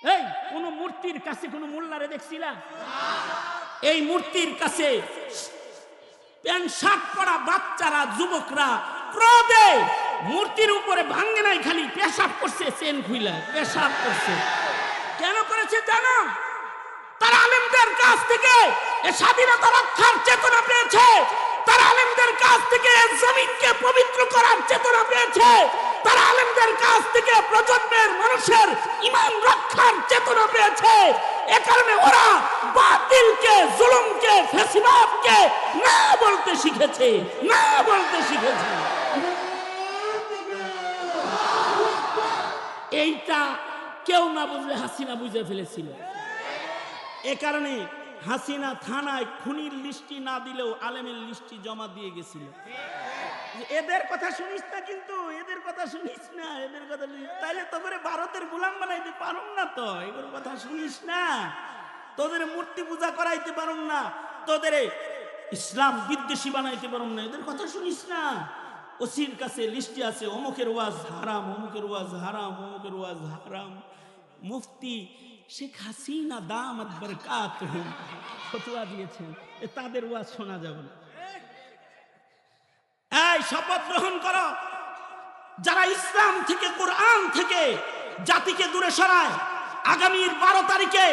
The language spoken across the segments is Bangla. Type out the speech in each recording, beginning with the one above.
এই কোন মূর্তির কাছে কোন মোল্লারে দেখছিলা? এই মূর্তির কাছে প্যান্ট শার্ট পরা বাচ্চারা, যুবকরা ক্রোধে মূর্তির উপরে ভাঙ্গে নাই, খালি পেশাব করছে, চেন খুইলা পেশাব করছে। কেন করেছে জানো? তারা আলেমদের কাছ থেকে এই স্বাধীনতা রক্ষার চেতনা পেয়েছে, তারা আলেমদের কাছ থেকে জমিনকে পবিত্র করার চেতনা পেয়েছে, তারা আলেমদের কাছ থেকে প্রজন্মের মানুষের ঈমান রক্ষার চেতনা পেয়েছে। এ কারণে ওরা বাতিলকে, জুলুমকে, ফ্যাসিবাদকে না বলতে শিখেছে, না বলতে শিখেছে। এইটা কেউ না বুঝলে হাসিনা বুঝে ফেলেছিল। এ কারণে হাসিনা থানায় খুনির লিস্টি না দিলেও আলেমের লিস্টি জমা দিয়ে গেছিল। এদের কথা শুনিস না, কিন্তু এদের কথা শুনিস না, এদের কথা তাইলে তোদের ভারতের গোলাম বানাইতে পারুম না, তো এগুলোর কথা শুনিস না, তোদের মূর্তি পূজা করাইতে পারুম না, তোদের ইসলাম বিদ্বেষী বানাইতে পারুম না, এদের কথা শুনিস না। ওসির কাছে লিস্টি আছে, অমুকের ওয়াজ হারাম, অমুকের ওয়াজ হারাম, অমুকের ওয়াজ হারাম। মুফতি শেখ হাসিনা দামাত বারাকাতুহু ফতোয়া দিয়েছেন, তাদের ওয়াজ শোনা যাবে না। এই শপথ গ্রহণ করো, যারা ইসলাম থেকে, কোরআন থেকে জাতিকে দূরে সরায়, আগামীর 12 তারিখে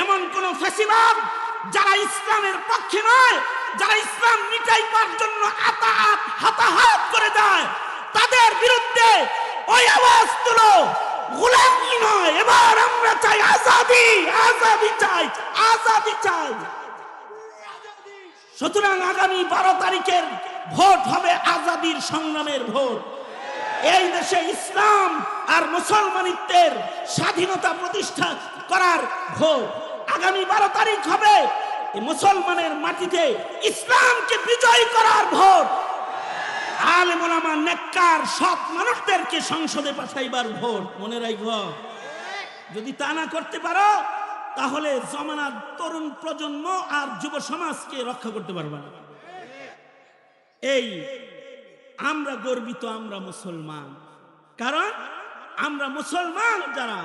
এমন কোন ফ্যাসিবাদ যারা ইসলামের পক্ষে নয়, যারা ইসলাম মিটাইবার জন্য হাতাহাত করে দেয়, তাদের বিরুদ্ধে ওই আওয়াজ তুলো। গোলামি নয়, এবার আমরা চাই আজাদি, আজাদি চাই, আজাদি চাই। সুতরাং আগামী 12 তারিখের ভোট হবে আজাদির সংগ্রামের ভোট। এই দেশে ইসলাম আর মুসলমানিত্বের স্বাধীনতা প্রতিষ্ঠা করার ভোট। আগামী 12 তারিখ হবে এই মুসলমানের মাটিতে ইসলামকে বিজয় করার ভোট। আলেম ওলামা নেককার সৎ মানুষদেরকে সংসদে পাঠাইবার ভোট। মনে রাখো, যদি তা না করতে পারো তাহলে জমানার তরুণ প্রজন্ম আর যুব সমাজকে রক্ষা করতে পারবে না। এই আমরা গর্বিত, আমরা মুসলমান, কারণ আমরা মুসলমান যারা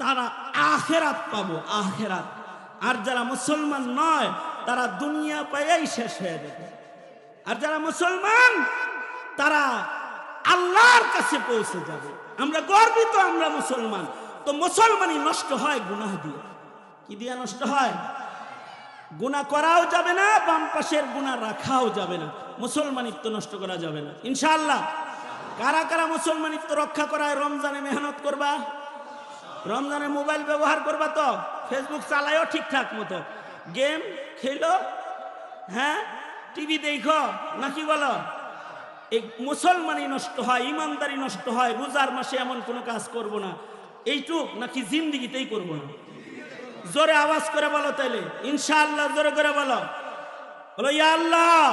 তারা আখেরাত পাবো, আখেরাত। আর যারা মুসলমান নয় তারা দুনিয়া পাইয়াই শেষ হয়ে যাবে। আর যারা মুসলমান তারা আল্লাহর কাছে পৌঁছে যাবে। আমরা গর্বিত, আমরা মুসলমান। তো মুসলমানই নষ্ট হয় গুনাহ দিয়ে। কি দিয়ে নষ্ট হয়? গুনাহ করাও যাবে না, বাম পাশের গুনাহ রাখাও যাবে না, মুসলমানিত্ব নষ্ট করা যাবে না। ইনশাআল্লাহ কারা কারা মুসলমানিত্ব রক্ষা করায় রমজানে মেহনত করবা? রমজানে মোবাইল ব্যবহার করবা তো? ফেসবুক চালায়ও ঠিকঠাক মতো, গেম খেলো, হ্যাঁ টিভি দেখো নাকি বলো? এই মুসলমানই নষ্ট হয়, ইমানদারি নষ্ট হয়। রোজার মাসে এমন কোনো কাজ করব না, এইটুক নাকি জিন্দিগিতেই করব না। জোরে আওয়াজ করে বলো তাইলে ইনশাআল্লাহ, জোরে করে বলো, বলো ইয়া আল্লাহ।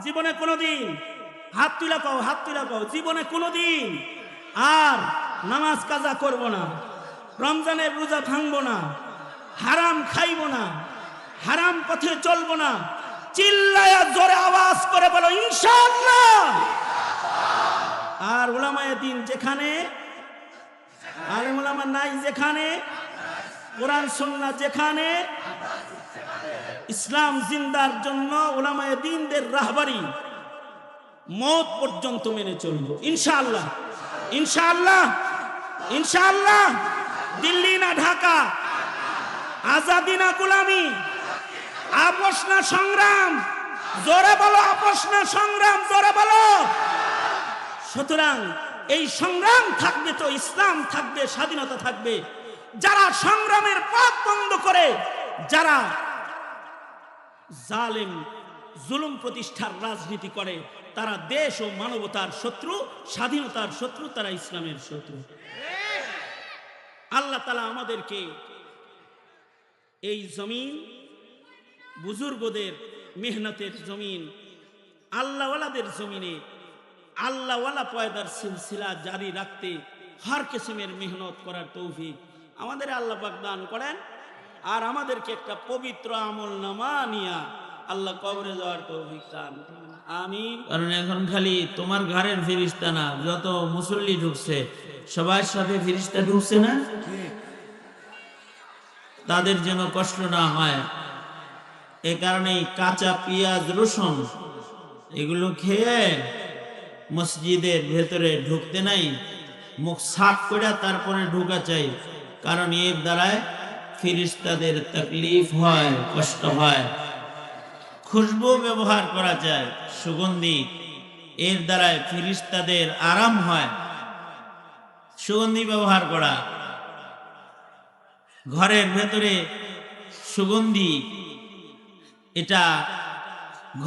জীবনে কোনোদিন হাত তুলা পাও, হাত তুলা পাও, জীবনে কোনোদিন আর নামাজ কাজা করব না, রমজানের রোজা ভাঙবো না, হারাম খাইব না, হারাম পথে চলবো না। চিল্লায়া জোরে আওয়াজ করে বলো ইনশাআল্লাহ। আর উলামায়ে দ্বীন যেখানে, আলেম উলামা নাই যেখানে, কোরআন সুন্নাহ যেখানে, ইসলাম জিন্দার জন্য উলামায়ে দ্বীনদের রাহবারি মওত পর্যন্ত মেনে চলবো ইনশাআল্লাহ, ইনশাআল্লাহ, ইনশাআল্লাহ। দিল্লি না ঢাকা, আজাদি না গোলামি, আপোষ না সংগ্রাম, জোরে বলো আপোষ না সংগ্রাম, জোরে বলো। সুতরাং এই সংগ্রাম থাকবে তো ইসলাম থাকবে, স্বাধীনতা থাকবে। যারা সংগ্রামের পথ বন্ধ করে, যারা জালেম জুলুম প্রতিষ্ঠার রাজনীতি করে, তারা দেশ ও মানবতার শত্রু, স্বাধীনতার শত্রু, তারা ইসলামের শত্রু। আল্লাহ তাআলা আমাদেরকে এই জমিন, বুজুর্গদের মেহনতের জমিন, আল্লাহওয়ালাদের জমিনে আল্লাহওয়ালা পয়দার সিলসিলা জারি রাখতে হর কিসমের মেহনত করার তৌফিক আমাদের আল্লাহ পাক দান করেন। আর আমাদেরকে একটা পবিত্র আমলনামা নিয়া আল্লাহ কবরে যাওয়ার তৌফিক দান। আমিন। কারণ এখন খালি তোমার ঘরের ফেরেশতা না, যত মুসল্লি ঢুকছে সবার সাথে ফেরেশতা ঢুকছে না। তাদের যেন কষ্ট না হয়। এ কারণেই কাঁচা পেঁয়াজ রসুন এগুলো খেয়ে মসজিদের ভেতরে ঢুকতে নাই, মুখ সাফ করে তারপরে ঢোকা চাই। কারণ এর দ্বারায় ফেরেশতাদের তাকলিফ হয়, কষ্ট হয়। খুশবু ব্যবহার করা যায়, সুগন্ধি, এর দ্বারায় ফেরেশতাদের আরাম হয়। সুগন্ধি ব্যবহার করা, ঘরের ভেতরে সুগন্ধি, এটা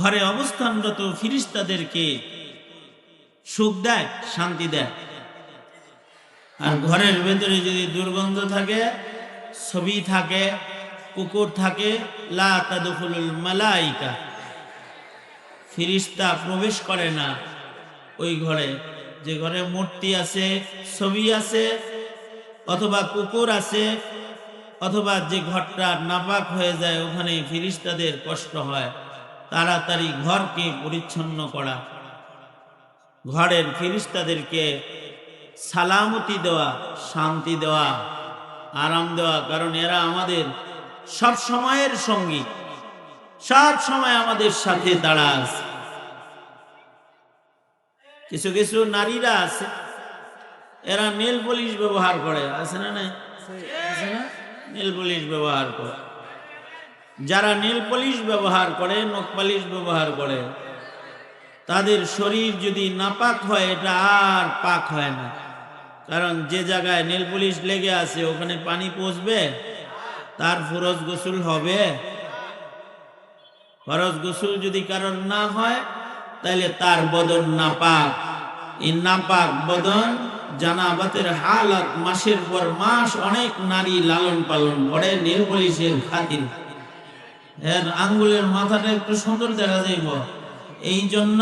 ঘরে অবস্থানরত ফেরেশতাদেরকে সুখ দেয়, শান্তি দেয়। আর ঘরের ভেতরে যদি দুর্গন্ধ থাকে, ছবি থাকে, কুকুর থাকে, লা তাদখুলুল মালাইকা, ফেরেশতা প্রবেশ করে না ওই ঘরে। যে ঘরে মূর্তি আছে, ছবি আছে, অথবা কুকুর আছে, অথবা যে ঘরটা নাপাক হয়ে যায়, ওখানে ফেরেশতাদের কষ্ট হয়। তাড়াতাড়ি ঘরকে পরিচ্ছন্ন করা, ঘরের ফেরেশতাদেরকে সালামতি দেওয়া, শান্তি দেওয়া, আরাম দেওয়া। কারণ এরা আমাদের সব সময়ের সঙ্গী, সব সময় আমাদের সাথে দাঁড়া আছে। কিছু কিছু নারীরা আছে, এরা নেল পলিশ ব্যবহার করে, আছে না নাই? নেল পলিশ ব্যবহার করে। যারা নেল পলিশ ব্যবহার করে, নখ পালিশ ব্যবহার করে, তাদের শরীর যদি নাপাক হয়, এটা আর পাক হয় না। কারণ যে জায়গায় নেল পলিশ লেগে আছে ওখানে পানি পৌঁছবে, তার ফরজ গোসল হবে? ফরজ গোসল যদি কারণ না হয়, তাহলে তার বদন নাপাক। এই নাপাক বদন, জানাবাতের হালাত, মাসের পর মাস অনেক নারী লালন পালন করে নেল পলিশের খাতির। এর আঙ্গুলের মাথাটা একটু সুন্দর দেখা যাইব, এই জন্য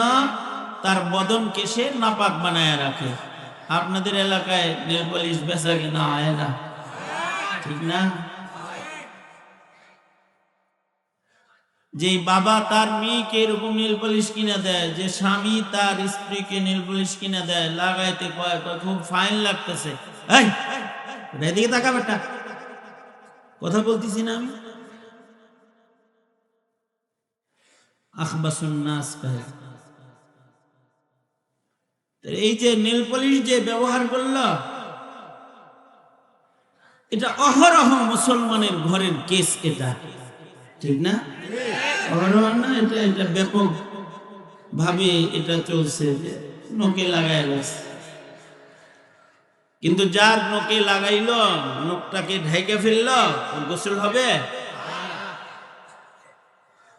তার বদনকে সে নাপাক বানায় রাখে। আপনাদের এলাকায় নেল পলিশ বেচা কিনা হয় না, ঠিক না? যে বাবা তার মেয়েকে এরকম নেল পলিশ কিনে দেয়, যে স্বামী তার স্ত্রীকে নেল পলিশ কিনে দেয়, লাগাইতে কয় খুব ফাইন লাগতেছে, এই এদিকে তাকা বেটা, কথা বলতেছি না আমি? আখবাসুন নাস কহে। এই যে নেল পলিশ যে ব্যবহার করলো, এটা অহরহ মুসলমানের ঘরের কেস, এটা ঠিক না? অহরহ না, এটা এটা ব্যাপক ভাবে এটা চলছে, যে নখে লাগায় গেছে। কিন্তু যার নখে লাগাইলো, নখটাকে ঢেকে ফেললো, গোসল হবে?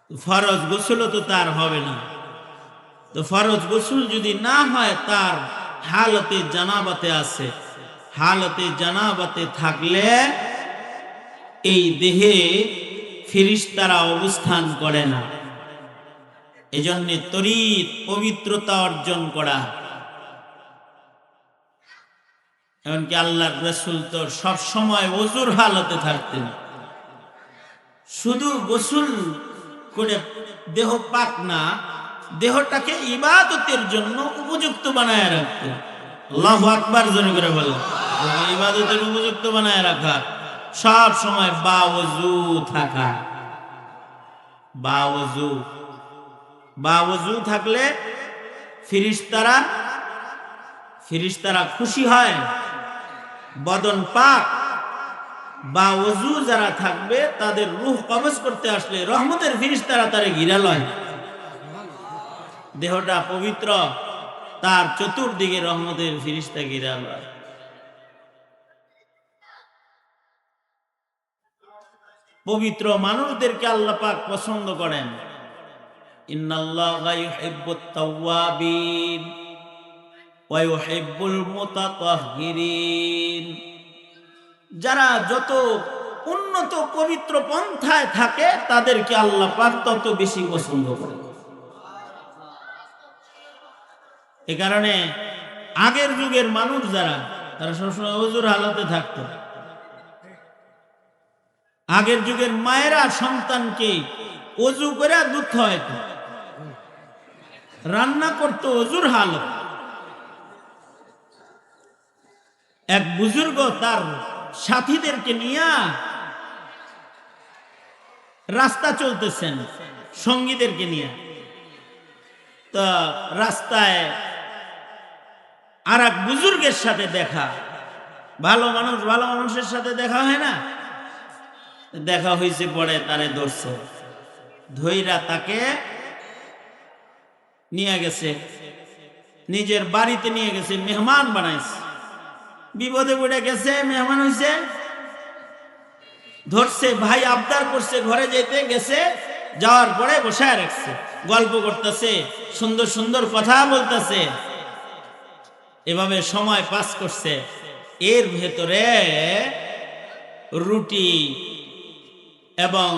ফরজ গোসল তো তার হবে না। তো ফরজ গোসল যদি না হয়, তার হালতে জানাবাতে আছে। হালতে জানাবাতে থাকলে এই দেহে ফেরেশতারা অবস্থান করে না। এজন্য তড়িৎ পবিত্রতা অর্জন করা। এমনকি আল্লাহর রাসূল তো সব সময় ওযুর হালতে থাকতেন। শুধু গোসল করে দেহ পাক না, দেহটাকে ইবাদতের জন্য উপযুক্ত বানায় রাখতেন। আল্লাহু আকবার জোরে করে বলেন। ইবাদতের উপযুক্ত বানায় রাখা, সব সময় বাওযু থাকা। বাওযু থাকলে ফেরেশতারা খুশি হয়, বদন পাক। বাওযু যারা থাকবে, তাদের রূহ কবজ করতে আসলে রহমতের ফেরেশতারা তারে ঘিরা লয়। দেহটা পবিত্র, তার চতুর্দিকে রহমতের ফেরেশতা ঘিরা লয়। পবিত্র মানুষদেরকে আল্লাহ পাক পছন্দ করেন। ইন্নাল্লাহা ইউহিব্বুত তাওয়াবিন ওয়া ইউহিব্বুল মুতাতাহহিরিন। যারা যত উন্নত পবিত্র পন্থায় থাকে, তাদেরকে আল্লাহ পাক তত বেশি পছন্দ করেন। এ কারণে আগের যুগের মানুষ যারা, তারা সবসময় ওযুর হালতে থাকতো। আগের যুগের মায়েরা সন্তানকে ওযু করে দুধ খাওয়াইতো, রান্না করতো ওযুর হালত। এক বুজুর্গ তার সাথীদেরকে নিয়ে রাস্তা চলতেছেন সঙ্গীদেরকে নিয়ে, তো রাস্তায় আর এক বুজুর্গের সাথে দেখা, ভালো মানুষের সাথে দেখা হয় না, দেখা হয়েছে, পরে তারে ধরছে, ধইরা তাকে নিয়ে গেছে, নিজের বাড়িতে নিয়ে গেছে, মেহমান বানাইছে, বিপদে পড়ে গেছে, মেহমান হইছে, ধরছে, ভাই আবদার করছে ঘরে যেতে, গেছে, যাওয়ার পরে বসায় রাখছে, গল্প করতেছে, সুন্দর সুন্দর কথা বলতেছে, এভাবে সময় পাস করছে। এর ভেতরে রুটি এবং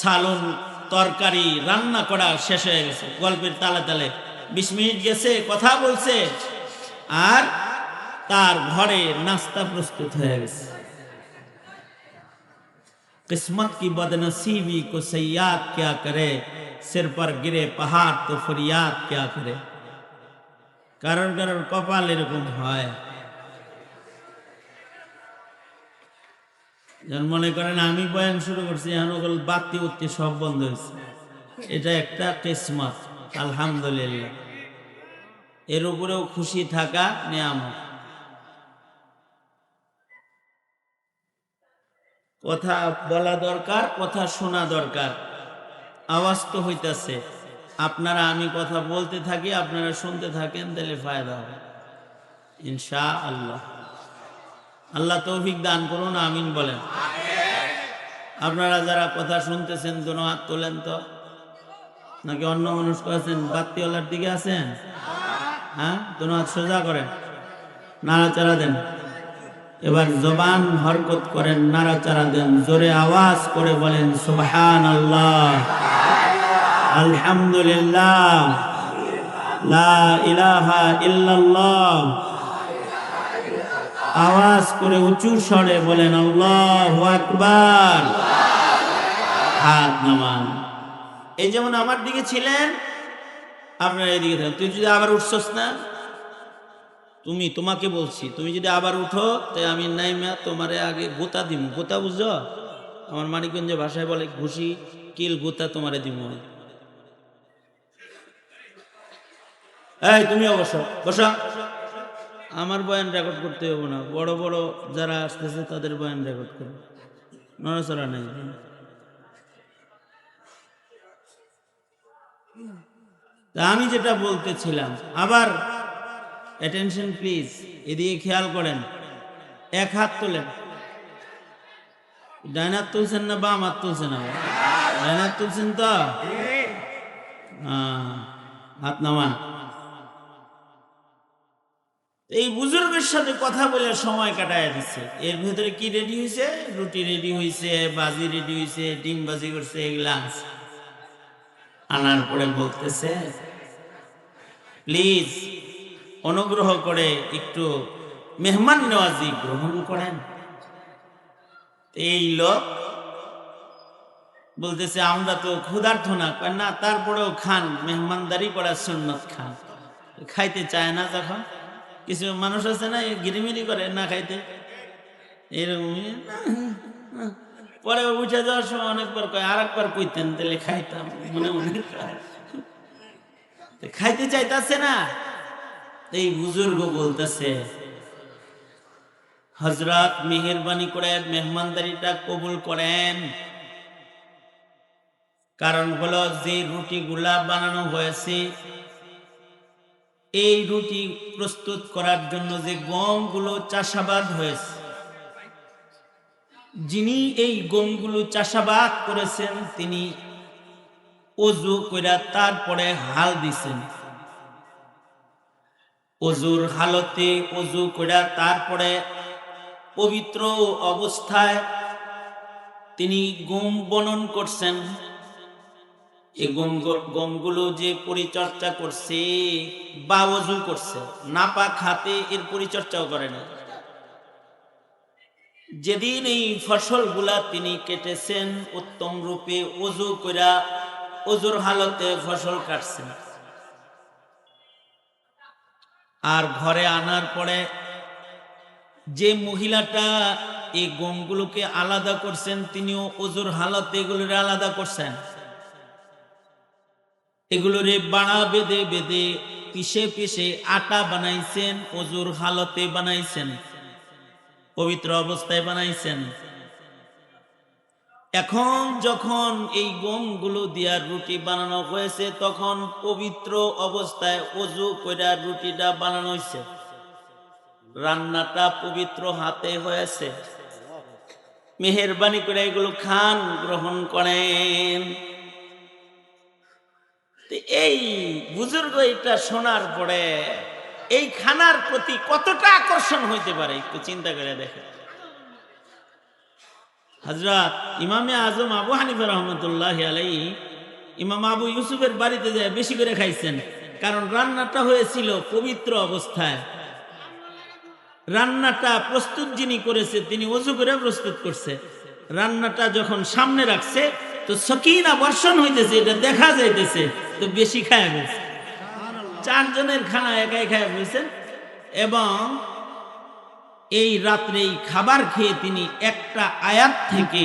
সালন তরকারি রান্না করা শেষ হয়ে গেছে, গল্পের তালে তালে 20 মিনিট গেছে, কথা বলছে, আর তার ঘরে নাস্তা প্রস্তুত হয়ে গেছে। किस्मत की बदनसीबी को सयाद क्या करे, सिर पर गिरे पहाड़ तो फरियाद क्या करे। কারোর কারোর কপাল এরকম হয়। যেন মনে করেন আমি বয়ান শুরু করছি, এখন ওগুলো বাতি উঠতে সব বন্ধ হয়েছে, এটা একটা কিসমত, আলহামদুলিল্লাহ। এর উপরেও খুশি থাকা নিয়ামত। কথা বলা দরকার, কথা শোনা দরকার, আওয়াজ তো হইতাছে, আপনারা আমি কথা বলতে থাকি, আপনারা শুনতে থাকেন, তাহলে ফায়দা হবে ইনশাআল্লাহ। আল্লাহ তৌফিক দান করুন, আমিন বলেন। আপনারা যারা কথা শুনতেছেন দুনো হাত তোলেন তো, নাকি অন্য মানুষ আছেন, বাত্তিওয়ালার দিকে আছেন? হ্যাঁ, দুনো হাত সোজা করেন, নাড়াচাড়া দেন, এবার জবান হরকত করেন, নাড়াচাড়া দেন, জোরে আওয়াজ করে বলেন সুবহানাল্লাহ, আলহামদুলিল্লাহ, লা ইলাহা ইল্লাল্লাহ। আওয়াজ করে উঁচু স্বরে বলেন আল্লাহু আকবার। হাত নামান। এই যেমন আমার দিকে ছিলেন, আপনার এইদিকে থাকেন। তুই যদি আবার উঠছস না, তোমাকে বলছি, তুমি যদি আবার উঠো, তাই আমি নাইমা তোমারে আগে গোতা দিব। গোতা বুঝছো? আমার মানিকগঞ্জের ভাষায় বলে ঘুষি, কিল, গোতা তোমারে দিব। এই তুমি অবশ্য বসো, আমার বয়ান রেকর্ড করতে হবে না, বড় বড় যারা আসতেছে তাদের বয়ান রেকর্ড করো, নড়াচড়া নেই। তা আমি যেটা বলতেছিলাম, আবার অ্যাটেনশন প্লিজ, এদিকে খেয়াল করেন। এক হাত তোলেন, ডাইন হাত তুলছেন না বাম হাত তুলছেন? আবার ডাইন হাত তুলছেন তো, হাত নামান। এই বুজুর্গের সাথে কথা বলে সময় কাটায় দিচ্ছে। এর ভেতরে কি রেডি হয়েছে? রুটি রেডি হয়েছে, বাজি রেডি হয়েছে, ডিম বাজি করছে, এগুলা আনার পরে বলতেছে প্লিজ অনুগ্রহ করে একটু মেহমান নওয়াজি গ্রহণ করেন। এই লোক বলতেছে আমরা তো ক্ষুধার্থ না, না তারপরেও খান, মেহমানদারি করার সুন্নত, খান। খাইতে চায় না যখন, কিছু মানুষ আছে না গিরিমিরি করে না খাইতে, এরকমই। পরে উঠে যাওয়ার সময় অনেকবার কয়, আর একবার কইতেন তাহলে খাইতাম, মনে মনে খাইতে চাইতেছে না। এই বুজুর্গ বলতেছে হযরত মেহেরবানি করে মেহমানদারিটা কবুল করেন। কারণ হলো যে রুটিগুলা বানানো হয়েছে, এই রুটি প্রস্তুত করার জন্য যে গমগুলো চাষাবাদ হয়েছে, যিনি এই গমগুলো চাষাবাদ করেছেন তিনি ওযু কইরা তারপরে হাল দিছেন। ওযুর হালতে ওযু কইরা তারপরে পবিত্র অবস্থায় তিনি গম বনন করছেন। এই গমগুলো যে পরিচর্যা করছে বা ওযু করছে, নাপাক হাতে এর পরিচর্যাও করে না। যেদিন এই ফসলগুলা তিনি কেটেছেন, উত্তম রূপে ওযু কইরা ওযুর হালতে ফসল কাটছেন। আর ঘরে আনার পরে যে মহিলাটা এই গমগুলোকে আলাদা করছেন, তিনিও ওজুর হালতে এগুলোরে আলাদা করছেন। এগুলোরে বাড়া বেঁধে বেঁধে পিষে পিষে আটা বানাইছেন, ওজুর হালতে বানাইছেন, পবিত্র অবস্থায় বানাইছেন। এখন যখন এই গমগুলো দিয়া রুটি বানানো হয়েছে, তখন পবিত্র অবস্থায় ওযু কইরা রুটিটা বানানো হয়েছে, রান্নাটা পবিত্র হাতে হয়েছে। মেহেরবানি করে এগুলো খান, গ্রহণ করেন। এই বুজুর্গ এটা শোনার পরে এই খানার প্রতি কতটা আকর্ষণ হইতে পারে একটু চিন্তা করে দেখেন। হযরত ইমামে আজম আবু হানিফা রহমতুল্লাহি আলাইহি ইমাম আবু ইউসুফের বাড়িতে যায় বেশি করে খাইছেন, কারণ রান্নাটা হয়েছিল পবিত্র অবস্থায়। রান্নাটা প্রস্তুত যিনি করেছে তিনি ওযু করে প্রস্তুত করছে। রান্নাটা যখন সামনে রাখছে তো সকিনা বর্ষণ হইতেছে, এটা দেখা যাইতেছে, তো বেশি খায়া গেছে। 4 জনের খানা একাই খায়া ফেলছেন। এবং এই রাত্রে এই খাবার খেয়ে তিনি একটা আয়াত থেকে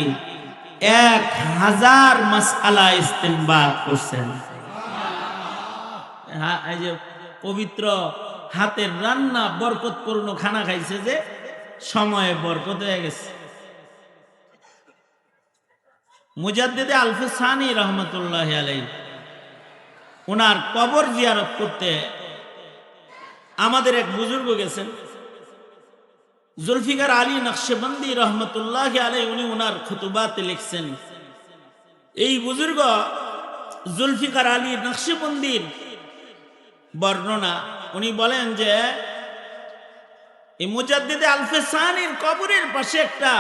1000 মাসআলা ইস্তেমবাত করছেন। হ্যাঁ, এই যে পবিত্র হাতের রান্না বরকতপূর্ণ খানা খাইছে, যে সময়ে বরকত হয়ে গেছে। মুজাদ্দিদে আল-ফুসানি রহমতুল্লাহি আলাইহি ওনার কবর জিয়ারত করতে আমাদের এক বুজুর্গ গেছেন, জুলফিকার আলী নকশবন্দি রহমতুল্লাহি আলাইহি। উনি ওনার খুতুবাতে লিখছেন, এই বুজুর্গ জুলফিকার আলী নকশবন্দির বর্ণনা, উনি বলেন যে এই মুজাদ্দিদে আল-ফুসানির কবরের পাশে একটা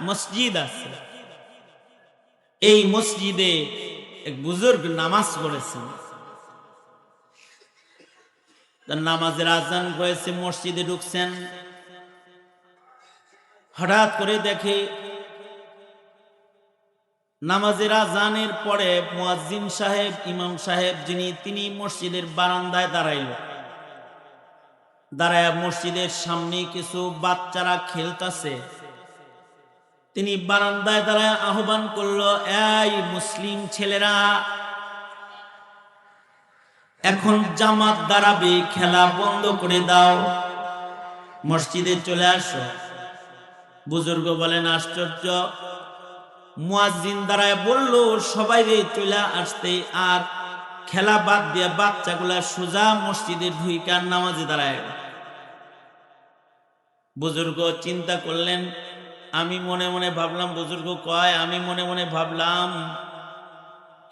মসজিদ আছে। এই মসজিদে এক বুজুর্গ নামাজ পড়েছেন। নামাজের আজান হয়েছে, মসজিদে ঢুকছেন। হঠাৎ করে দেখে নামাজের আজানের পরে মুয়াজ্জিন সাহেব, ইমাম সাহেব যিনি, তিনি মসজিদের বারান্দায় দাঁড়ায় মসজিদের সামনে কিছু বাচ্চারা খেলতেছে। তিনি বারান্দায় দাঁড়ায় আহ্বান করলো, এই মুসলিম ছেলেরা, এখন জামাত দাঁড়াবে, খেলা বন্ধ করে দাও, মসজিদে চলে আসো। বুজুর্গ বলেন, আশ্চর্য, মুয়াজ্জিন দাঁড়ায় বলল সবাই রে চলে আসতে, আর খেলা বাদ দিয়ে বাচ্চাগুলা সোজা মসজিদে ঢুইকা নামাজে দাঁড়ায়। বুজুর্গ চিন্তা করলেন, আমি মনে মনে ভাবলাম, বুজুর্গ কয়, আমি মনে মনে ভাবলাম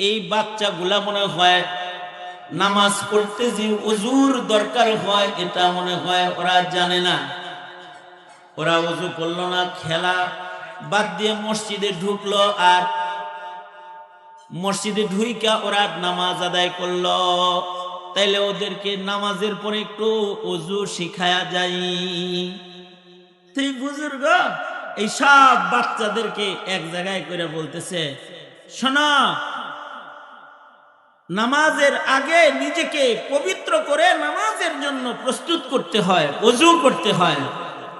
এই বাচ্চাগুলা মনে হয় নামাজ পড়তে যে ওযুর দরকার হয় এটা মনে হয় ওরা জানে না। ওরা ওযু করলো না, খেলা বাদ দিয়ে মসজিদে ঢুকলো, আর মসজিদে ঢুইকা ওরা নামাজ আদায় করলো। তাইলে ওদেরকে নামাজের পরে একটু ওযু শিখায়া যায়। তুই বুজুর্গ এই সব বাচ্চাদেরকে এক জায়গায় করে বলতেছে, শোনো, নামাজের আগে নিজেকে পবিত্র করে নামাজের জন্য প্রস্তুত করতে হয়, ওযু করতে হয়।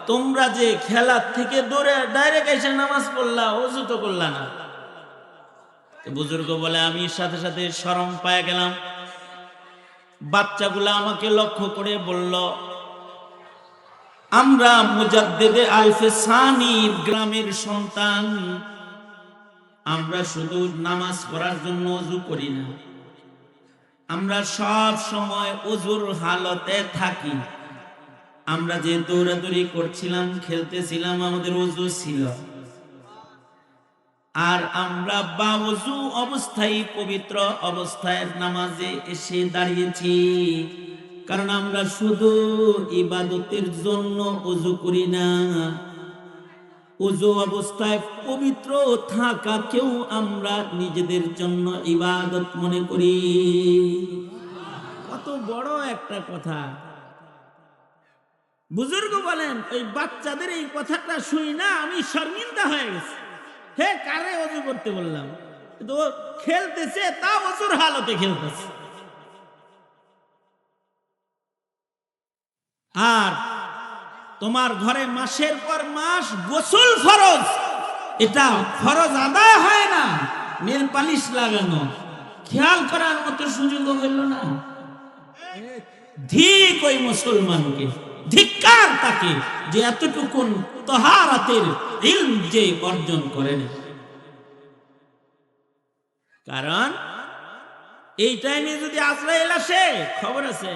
তোমরা যে খেলা থেকে দৌড়ে ডাইরেক্ট এসে নামাজ পড়লা, ওযু তো করলা না। বুজুর্গ বলে, আমি সাথে সাথে শরম পায় গেলাম। বাচ্চাগুলা আমাকে লক্ষ্য করে বলল, আমরা মুজাদ্দিদে আল-ফুসানির গ্রামের সন্তান, আমরা শুধু নামাজ পড়ার জন্য ওযু করি না, আমরা সব সময় ওযুর হালতে থাকি। আমরা যে দৌড়াদৌড়ি করছিলাম, খেলতেছিলাম, আমাদের ওযু ছিল। আর আমরা বাওযু অবস্থায়, পবিত্র অবস্থায় নামাজে এসে দাঁড়িয়েছি, কারণ আমরা শুধু ইবাদতের জন্য ওযু করি না, ওযু অবস্থায় পবিত্র থাকাকেও আমরা নিজেদের জন্য ইবাদত মনে করি। কত বড় একটা কথা! বুজুর্গ বলেন, ওই বাচ্চাদের এই কথাটা শুই না আমি শর্মিন্দা হয়ে গেছি। হে, কারে ওযু করতে বললাম? তো খেলতেছে, তা ওযুর হালতে খেলতেছে। আর তোমার ঘরে মাসের পর মাস গোসল ফরজ, এটা ফরজ আদায় হয় না, নেল পালিশ লাগানো খেয়াল করার মতো সুযোগ হইল না। ঠিক ওই মুসলমানকে, ধিক্কার তাকে যে এতটুকুন তাহারাতের ইলম যে অর্জন করেন। কারণ এই টাইমে যদি আজরাইল আসে, খবর আছে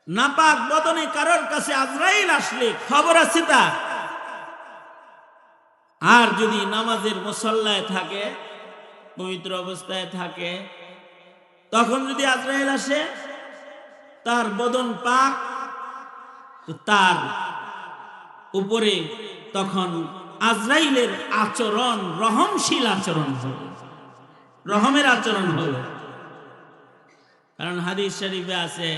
নাপাক বদনে কারোর কাছে আজরাইল আসলে খবর আছে তার। আর যদি নামাজের মুসল্লায় থাকে, পবিত্র অবস্থায় থাকে, তখন যদি আজরাইল আসে তার বদন পাক, তার উপরে তখন আজরাইলের আচরণ রহমশীল আচরণ হবে, রহমের আচরণ হবে। কারণ হাদিস শরীফে আছে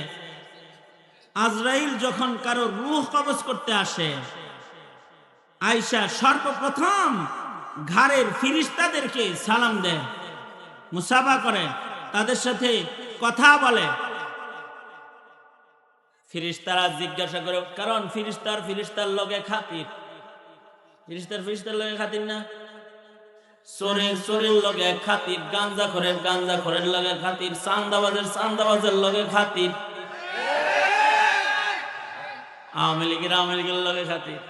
আজরাইল যখন কারো রূহ কবজ করতে আসে, আয়েশা সর্বপ্রথম ঘরের ফিরিস্তাদেরকে সালাম দেয়, মুসাফা করে, তাদের সাথে কথা বলে। ফিরিস্তারা জিজ্ঞাসা করে, কারণ ফিরিস্তার লগে খাতির, ফিরিস্তার লগে খাতির না, চোরের লগে খাতির, গাঞ্জাখোরের লগে খাতির, চান্দাবাজের লগে খাতির, আওয়ামী লীগের লগে খাতির।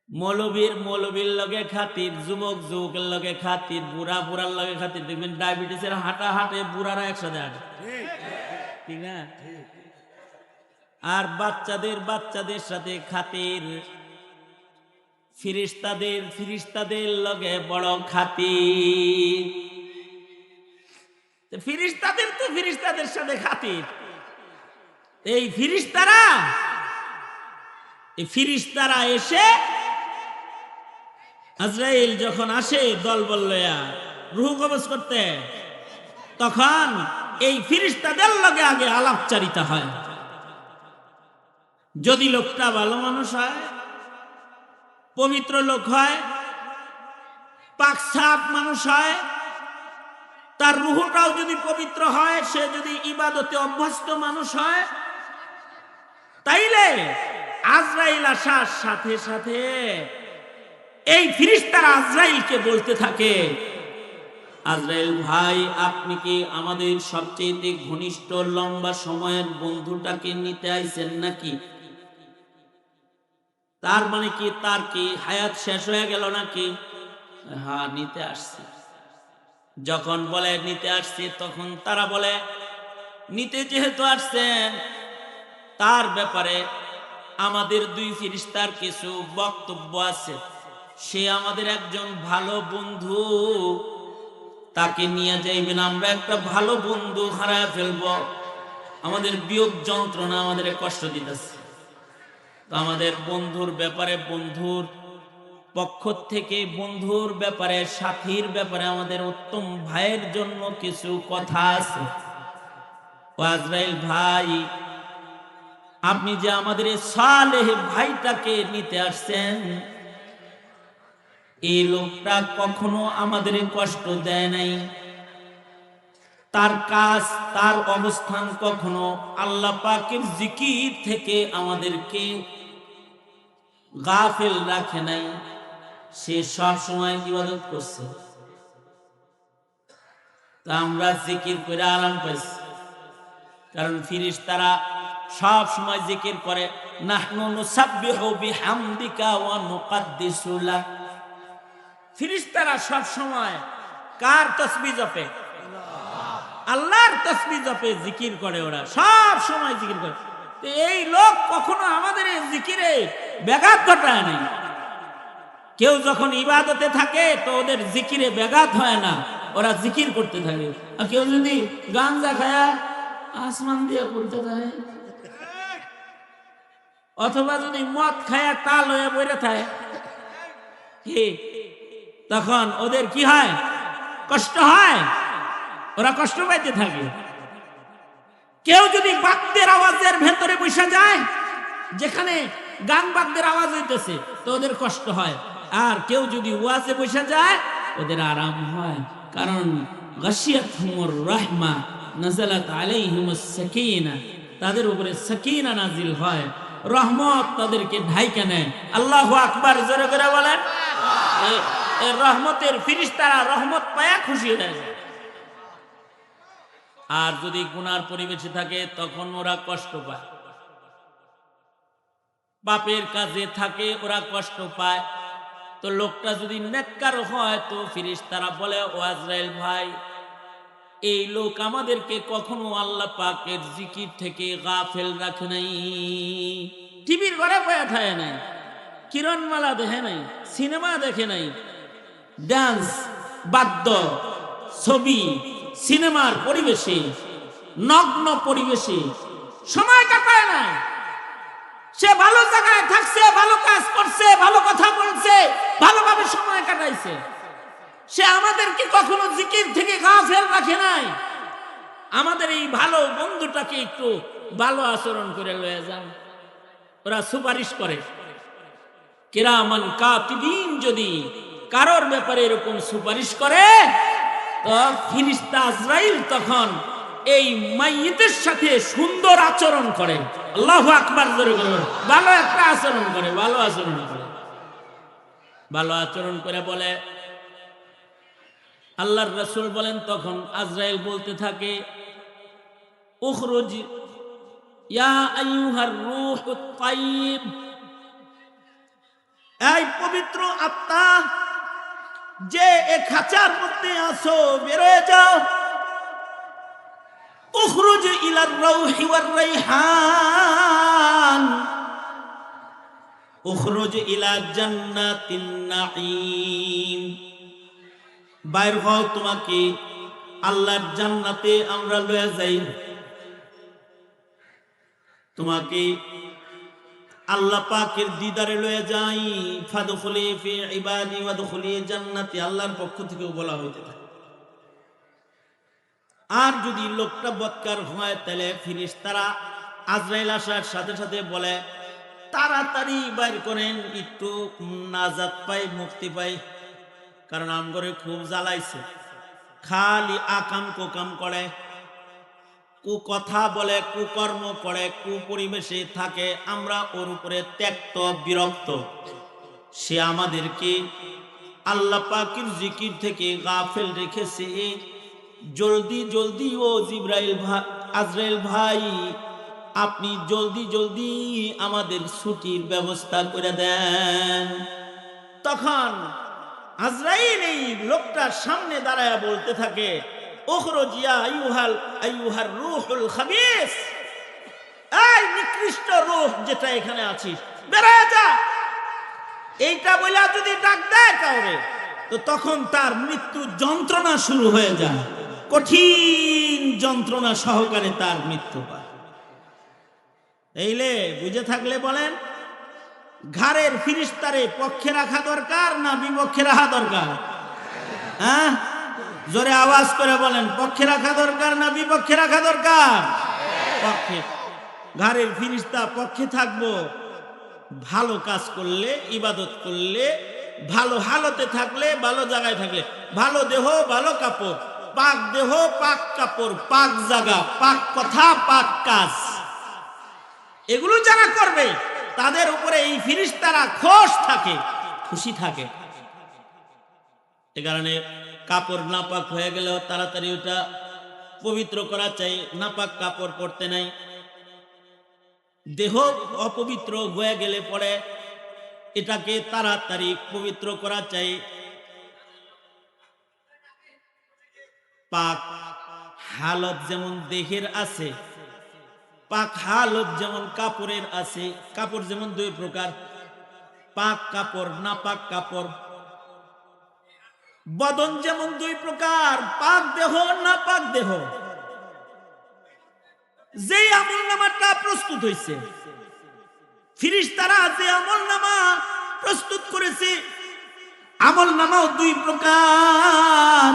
মৌলবীর লগে খাতির, যুবকের লগে খাতির, বুড়ার লগে খাতির। দেখবেন ডায়াবেটিসের হাঁটে বুড়ারা একসাথে হাঁটে, ঠিক না? আর বাচ্চাদের সাথে খাতির, ফিরিস্তাদের লগে বড় খাতির। ফিরিস্তাদের সাথে খাতির। এই ফিরিস্তারা এসে আজরাইল যখন আসে দলবল লইয়া রূহ কবজ করতে, তখন এই ফিরিস্তাদের লগে আগে আলাপচারিতা হয়। যদি লোকটা ভালো মানুষ হয়, পবিত্র লোক হয়, পাক সাফ মানুষ হয়, তার রূহটাও যদি পবিত্র হয়, সে যদি ইবাদতে অভ্যস্ত মানুষ হয়, তাইলে আজরাইল আসার সাথে সাথে এই ফিরিস্তারা আজরাইলকে বলতে থাকে, আজরাইল ভাই, আপনি কি আমাদের সবচেয়ে ঘনিষ্ঠ লম্বা সময়ের বন্ধুটাকে নিতে আইছেন নাকি? তার মানে কি তার কি হায়াত শেষ হয়ে গেল নাকি? হ্যাঁ, নিতে আসছি। যখন বলে নিতে আসছি, তখন তারা বলে, নিতে যেহেতু আসছেন, তার ব্যাপারে আমাদের দুই ফিরিস্তার কিছু বক্তব্য আছে। সে আমাদের একজন ভালো বন্ধু, তাকে নিয়ে যাইবেন। আমরা একটা ভালো বন্ধু হারায় ফেলবো, আমাদের বিয়োগ যন্ত্রণা আমাদের কষ্ট দিতেছে। তো আমাদের বন্ধুর ব্যাপারে, বন্ধুর পক্ষ থেকে বন্ধুর ব্যাপারে, সাথীর ব্যাপারে আমাদের উত্তম ভাইয়ের জন্য কিছু কথা আছে। ও আজরাইল ভাই, আপনি যে আমাদের সালেহ ভাইটাকে নিতে আসছেন, এই লোকটা কখনো আমাদের কষ্ট দেয় নাই। তার কাজ, তার অবস্থান কখনো আল্লাহ পাকের জিকির থেকে আমাদেরকে গাফিল রাখে নাই। সে সব সময় ইবাদত করছে, তা আমরা জিকির করে আরাম পাইছি। কারণ ফিরিস্তারা সব সময় জিকির করে, নাহনু নুসাব্বিহু বিহামদিকা ওয়া নুকাদ্দিসু লাক। ফিরিস্তারা সব সময় কার তাসবিহ জপে? আল্লাহর তাসবিহ জপে, জিকির করে। ওরা সব সময় জিকির করে। এই লোক কখনো আমাদের এই জিকিরে ব্যাঘাত ঘটায় নাই। কেউ যখন ইবাদতে থাকে তো ওদের জিকিরে ব্যাঘাত হয় না, ওরা জিকির করতে থাকে। আর কেউ যদি গাঞ্জা খায়া আসমান দিয়ে পড়তে থাকে, অথবা যদি মদ খায়া তাল হয়ে বইরে থাকে, তখন ওদের কি হয়? কষ্ট হয়, ওরা কষ্ট পাইতে থাকে। কেউ যদি বাদ্যের আওয়াজের ভেতরে বসে যায়, যেখানে গান বাদ্যের আওয়াজ হইতেছে, তো ওদের কষ্ট হয়। আর কেউ যদি ওয়াজে বসে যায়, ওদের আরাম হয়। কারণ গাশিয়াতুহুমুর রাহমা, নাযালাত আলাইহিমুস সাকিনা, তাদের উপরে সাকিনা নাজিল হয়, রহমত তাদেরকে ঢাইকা নেয়। আল্লাহু আকবার, জোরে করে বলেন। এই রহমতের ফেরেশতারা রহমত পায়া খুশি হয়ে যায়। আর যদি গুনার পরিবেশে থাকে তখন ওরা কষ্ট পায়, পাপের কাজে থাকে ওরা কষ্ট পায়। তো লোকটা যদি নেককার হয় তো ফেরেশতারা বলে, ও আজরাইল ভাই, এই লোক আমাদেরকে কখনো আল্লাহ পাকের জিকির থেকে গাফেল রাখে নাই, টিভির ঘরে বয়া থাকে নাই, কিরণমালা দেখে নাই, সিনেমা দেখে নাই, ডান্স, বাদ্য, ছবি, সিনেমার পরিবেশে, নগ্ন পরিবেশে সময় কাটায় না। সে ভালো জায়গায় থাকছে, ভালো কাজ করছে, ভালো কথা বলছে, ভালোভাবে সময় কাটাইছে। সে আমাদেরকে কখনো জিকির থেকে গাফেল রাখে নাই। আমাদের এই ভালো বন্ধুটাকে একটু ভালো আচরণ করে লয়ে যান। ওরা সুপারিশ করে, কিরামান কাতিবিন যদি কারোর ব্যাপারে এরকম সুপারিশ করে তো ফেরেশতা আজরাইল তখন এই মাইয়িতের সাথে সুন্দর আচরণ করে। আল্লাহু আকবার, জোরে বলুন। ভালো একটা আচরণ করে, ভালো আচরণ করে, ভালো আচরণ করে বলে। আল্লাহর রাসূল বলেন, তখন আজরাইল বলতে থাকে, উখরুজ ইয়া আইয়ুহার রূহুত তাইয়্যিব, এই পবিত্র আত্মা যে এ খাঁচার মধ্যে আছো, বেরোয় যাও। উখরুজ ইলার রাউহি ওয়ার রাইহান, উখরুজ ইলা জান্নাতিন নাঈম, বাইর হও, তোমাকে আল্লাহর জান্নাতে আমরা লয়ে যাই, তোমাকে আল্লাহ পাকের দিদারে লয়ে যাই। ফাদখুলি ফি ইবাদি ওয়াদখুলি জান্নাতি, আল্লাহর পক্ষ থেকে বলা হইতে থাকে। আর যদি লোকটা বদকার হয় তাহলে ফেরেশতারা আজরাইল আসার সাথে সাথে বলে, তাড়াতাড়ি বাইর করেন, একটু নাজাত পাই, মুক্তি পাই, কারণ আমগরে খুব জ্বালাইছে। খালি আকাম কোকাম করে, কুকথা বলে, কুকর্ম করে, কুপরিবেশে থাকে, আমরা ওর উপরে ত্যক্ত বিরক্ত। সে আমাদেরকে আল্লাহ পাকের জিকির থেকে গাফেল রেখেছে। জলদি জলদি ও জিবরাইল ভাই, আজরাইল ভাই, আপনি জলদি জলদি আমাদের ছুটির ব্যবস্থা করে দেন। তখন আজরাইল এই লোকটার সামনে দাঁড়ায় বলতে থাকে, উখরুজ ইয়া আইয়ুহার রূহুল খাবিস, এই নিকৃষ্ট রূহ যেটা এখানে আছিস, বেরোয় যা। এইটা বলে যদি ডাক দেয় কাউরে, তো তখন তার মৃত্যু যন্ত্রণা শুরু হয়ে যায়, কঠিন যন্ত্রণা সহকারে তার মৃত্যু হয়। এইলে বুঝে থাকলে বলেন, ঘাড়ের ফেরেশতারে পক্ষে রাখা দরকার না বিপক্ষে রাখা দরকার? হ্যাঁ, জোরে আওয়াজ করে বলেন, পক্ষে রাখা দরকার না বিপক্ষে রাখা দরকার? পক্ষে। ঘাড়ের ফেরেশতা পক্ষে থাকবো, ভালো কাজ করলে, ইবাদত করলে, ভালো হালতে থাকলে, ভালো জায়গায় থাকলে, ভালো দেহ ভালো কাপড়, পাক দেহ পাক কাপড়, পাক জায়গা, পাক কথা, পাক কাজ, এগুলো যারা করবে তাদের উপরে এই ফেরেশতারা খুশ থাকে, খুশি থাকে। এ কারণে কাপড় নাপাক হয়ে গেলেও তাড়াতাড়ি ওটা পবিত্র করা চাই, নাপাক কাপড় পরতে নাই। দেহ অপবিত্র হয়ে গেলে পরে এটাকে তাড়াতাড়ি পবিত্র করা চাই। পাক হালত যেমন দেহের আছে, পাক হালত যেমন কাপড়ের আছে। কাপড় যেমন দুই প্রকার, পাক কাপড়, নাপাক কাপড়। বদন যেমন দুই প্রকার, পাক দেহ, নাপাক দেহ। যে আমলনামাটা প্রস্তুত হয়েছে, ফেরেশতারা যে আমলনামা প্রস্তুত করেছে, আমলনামাও দুই প্রকার।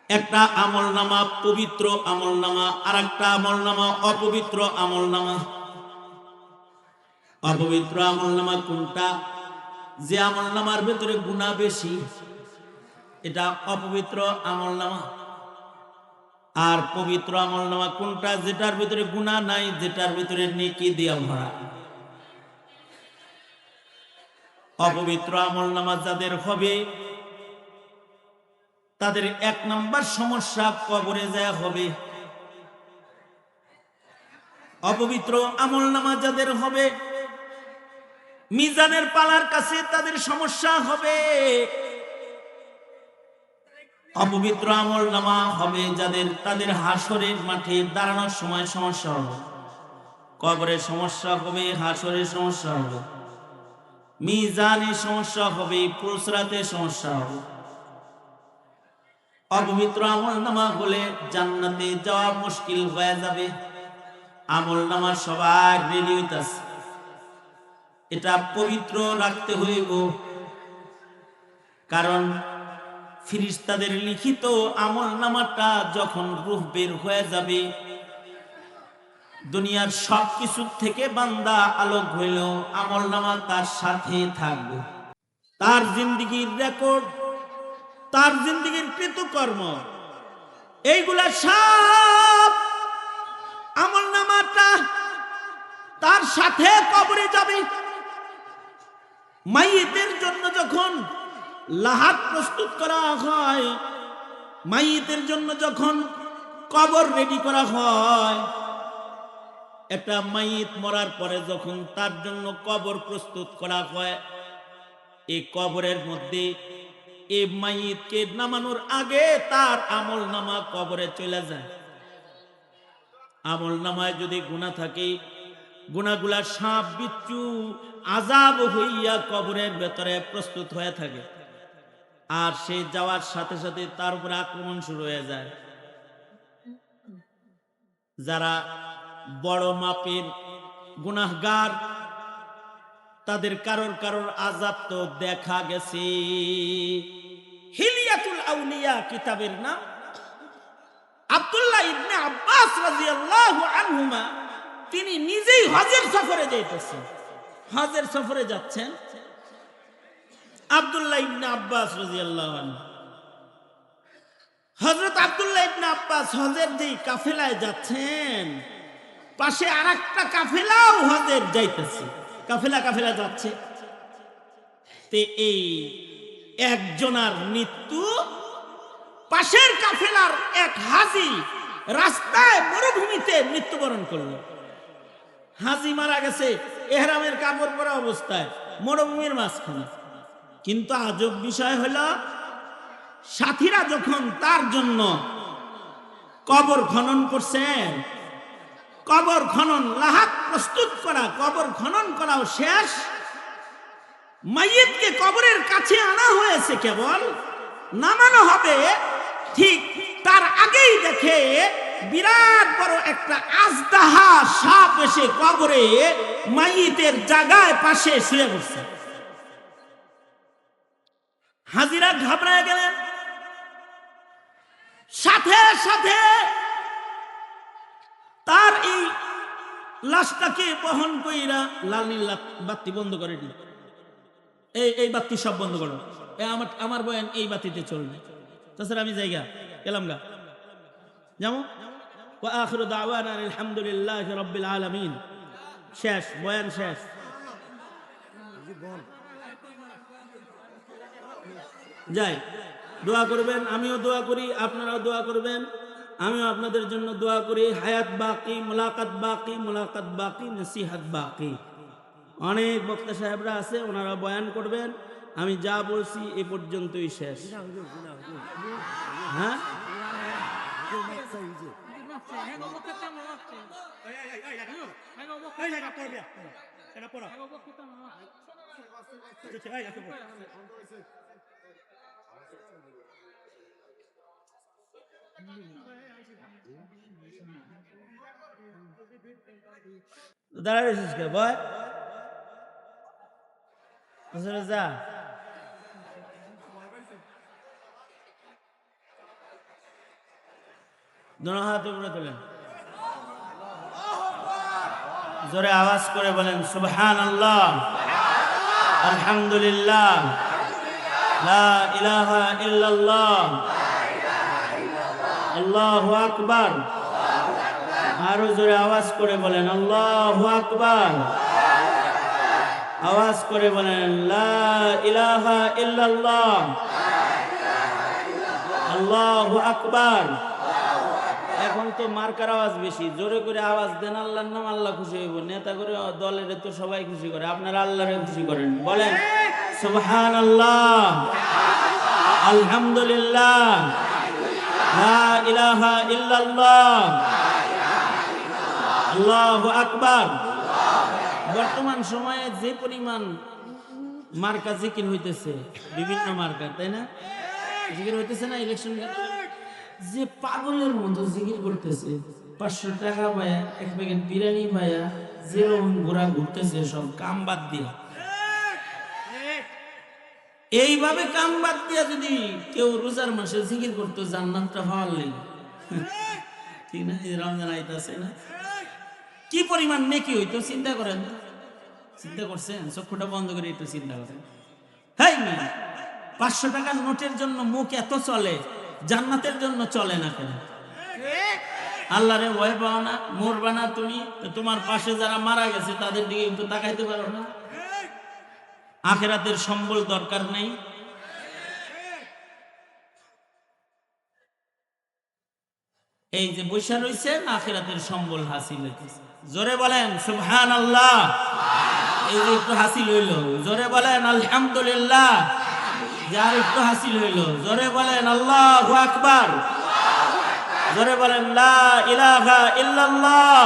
একটা আমলনামা পবিত্র আমলনামা, আর একটা আমলনামা অপবিত্র আমলনামা। অপবিত্র আমলনামা কোনটা? যে আমলনামার ভেতরে গুনাহ বেশি, এটা অপবিত্র আমলনামা। আর পবিত্র আমলনামা কোনটা? যেটার ভিতরে গুনাহ নাই, যেটার ভিতরে নেকি দিয়া ভরা। অপবিত্র আমলনামা যাদের হবে তাদের 1 নাম্বার সমস্যা কবরে যায় হবে। অপবিত্র আমলনামা যাদের হবে মিজানের পালার কাছে তাদের সমস্যা হবে। অপবিত্র আমলনামা হবে যাদের, তাদের হাসরের মাঠে দাঁড়ানোর সময় সমস্যা হবে, কবরে সমস্যা হবে, হাসরের সমস্যা হবে, মিজানে সমস্যা হবে, পুরসরাতে সমস্যা হবে। অপবিত্র আমলনামা হলে জান্নাতে যাওয়া মুশকিল হয়ে যাবে। আমলনামা সবার রেডি হইতাছে, এটা পবিত্র রাখতে হইব, কারণ ফেরেশতাদের লিখিত আমলনামাটা যখন রূহ বের হয়ে যাবে, দুনিয়ার সব কিছু থেকে বান্দা আলোক হইল, আমলনামা তার সাথে থাকবে। তার জিন্দেগীর রেকর্ড, তার জিন্দেগীর কৃতকর্ম, এইগুলা সব আমলনামাটা তার সাথে কবরে যাবে। মাইয়িতের জন্য যখন লাহাদ প্রস্তুত করা হয়, মাইয়িতের জন্য যখন কবর রেডি করা হয়, একটা মাইয়িত মরার পরে যখন তার জন্য কবর প্রস্তুত করা হয়, এই কবরের মধ্যে এই মাইয়িতকে নামানোর আগে তার আমলনামা কবরে চলে যায়। আমলনামায় যদি গুনাহ থাকে, গুনাহগুলা সাপ বিচ্ছু আযাব হইয়া কবরের ভেতরে প্রস্তুত হয়ে থাকে, আর সে যাওয়ার সাথে সাথে তার উপর আক্রমণ শুরু হয়ে যায়। যারা বড় মাপের গুনাহগার তাদের কারোর কারোর আযাব তো দেখা গেছে। হিলিয়াতুল আউলিয়া কিতাবের নাম। আব্দুল্লাহ ইবনে আব্বাস রাদিয়াল্লাহু আনহুমা তিনি নিজেই হজের সফরে যাইতেছেন, হজের সফরে যাচ্ছেন আব্দুল্লাহ ইবনে আব্বাস রাদিয়াল্লাহু আনহু। হযরত আব্দুল্লাহ ইবনে আব্বাস হজের যেই কাফেলায় যাচ্ছেন, পাশে আরেকটা কাফেলাও হজের যাইতেছে, কাফেলা কাফেলা যাচ্ছে। তে এই একজনার মৃত্যু, পাশের কাফেলার এক হাজী রাস্তায় মরুভূমিতে মৃত্যুবরণ করল। হাজী মারা গেছে ইহরামের কাপড় পরা অবস্থায় মরুভূমির মাঝখানে। কিন্তু আজব বিষয় হলো, সাথীরা যখন তার জন্য কবর খনন করছেন, কবর খনন লাহাদ প্রস্তুত করা, কবর খনন করাও শেষ, মাইয়িতকে কবরের কাছে আনা হয়েছে, কেবল নামানো হবে, ঠিক তার আগেই দেখে বিরাট বড় একটা আজদাহা সাপ এসে কবরে মাইয়িতের জায়গায় পাশে শুয়ে বসছে। হাজিরা ঘাবড়ায় গেলেন, সাথে সাথে তার এই লাশটাকে বহন কইরা, লাল নীল বাতি বন্ধ করে দি, এই বাতি সব বন্ধ করো, আমার বয়ান এই বাতিতে চলবে, তাছাড়া আমি জায়গা গেলাম গা, যেমন ওয়া আখিরু দাওয়ানা আলহামদুলিল্লাহি রাব্বিল আলামিন। শেষ, বয়ান শেষ। যাই, দোয়া করবেন, আমিও দোয়া করি, আপনারাও দোয়া করবেন, আমিও আপনাদের জন্য দোয়া করি। হায়াত বাকি, মুলাকাত বাকি, মুলাকাত বাকি, নসিহত বাকি। অনেক বক্তা সাহেবরা আছে, ওনারা বয়ান করবেন, আমি যা বলছি এ পর্যন্তই শেষ। হ্যাঁ, দাঁড়ায় রয়েছিস কে বয়, যা দোনো হাত উপরে তোলেন, জোরে আওয়াজ করে বলেন সুবহানাল্লাহ, আলহামদুলিল্লাহ, লা ইলাহা ইল্লাল্লাহ, আল্লাহু আকবার। আরো জোরে আওয়াজ করে বলেন আল্লাহু আকবার। আওয়াজ করে বলেন লা ইলাহা ইল্লাল্লাহ, আল্লাহু আকবার। এখন তো মার্কার আওয়াজ বেশি, জোরে করে আওয়াজ দেন, আল্লাহর নাম আল্লাহ খুশি হইব। নেতা করে দলের তো সবাই খুশি করে, আপনারা আল্লাহরে খুশি করেন। বলেন সুবহানাল্লাহ, আলহামদুলিল্লাহ, লা ইলাহা ইল্লাল্লাহ, আল্লাহু আকবার। বর্তমান সময়ে যে পরিমাণ মার্কা জিকির হইতেছে, বিভিন্ন মার্কা, তাই না? জিকির হইতেছে না ইলেকশন, যে পাগলের মতো জিকির করতেছে। 500 টাকা পায়া, এক প্যাকেট বিরিয়ানি পায়া, যেরকম ঘোরা ঘুরতেছে, সব কাম বাদ দিয়া। এইভাবে কাম বাদ দিয়া যদি কেউ রোজার মাসে জিকির করতো, জান্নাতটা পাওয়ার লাগে, ঠিক না? এই রমজান আইতাছে না, কি পরিমাণ নেকি হইতো চিন্তা করেন। চিন্তা করছেন? চক্ষুটা বন্ধ করে একটু চিন্তা করেন। হ্যাঁ, 500 টাকার নোটের জন্য মুখ এত চলে, জান্নাতের জন্য চলে না কেন? আল্লাহরে ভয় পাও না? মরবা না তুমি, তোমার পাশে যারা মারা গেছে তাদের দিকে একটু তাকাইতে পারো না? আখিরাতের সম্বল দরকার নেই? এই যে বৈশা রয়েছে, আখিরাতের সম্বল হাসিল হইতেছে। জোরে বলেন সুবহানাল্লাহ। এই যে একটু হাসিল হইল, জোরে বলেন আলহামদুলিল্লাহ। যার একটু হাসিল হইল, জোরে বলেন আল্লাহু আকবার। জোরে বলেন লা ইলাহা ইল্লাল্লাহ।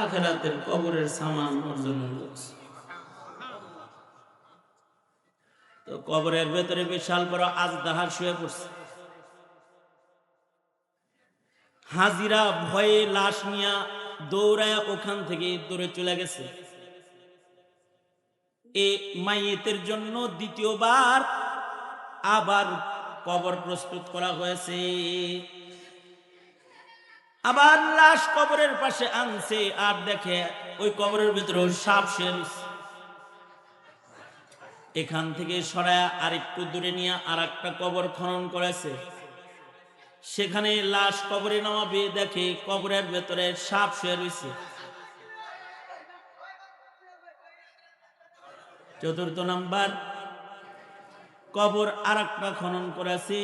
আখিরাতের কবরের সামান অর্জন হলো। তো কবরের ভেতরে বিশাল বড় আজদাহার শুয়ে পড়ছে। হাজিরা ভয়ে লাশ নিয়া দৌড়ায় ওখান থেকে দৌড়ে চলে গেছে। এই মাইয়েতের জন্য দ্বিতীয়বার আবার কবর প্রস্তুত করা হয়েছে। আবার লাশ কবরের পাশে আনছে, আর দেখে ওই কবরের ভিতরে সাপ শের। এখান থেকে সরায়া আরেকটু দূরে নিয়ে আর একটা কবর খনন করেছে। সেখানে লাশ কবরে নামাবে, দেখে কবরের ভেতরে সাপ শুয়ে রয়েছে। চতুর্থ নাম্বার কবর আর একটা খনন করেছে।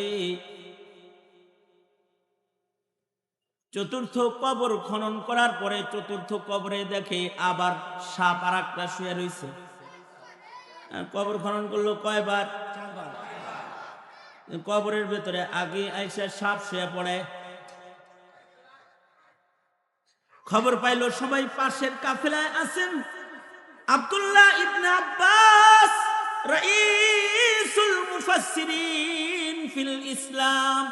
চতুর্থ কবর খনন করার পরে চতুর্থ কবরে দেখে আবার সাপ আর একটা শুয়ে রয়েছে। কবর খনন করলো কয়বার? কবরের ভেতরে আগে আইসা সাপ শুয়ে পড়ে। খবর পাইল সবাই পাশের কাফেলায় আছেন। আব্দুল্লাহ ইবনে আব্বাস রাইসুল মুফাসসিরিন ফিল ইসলাম,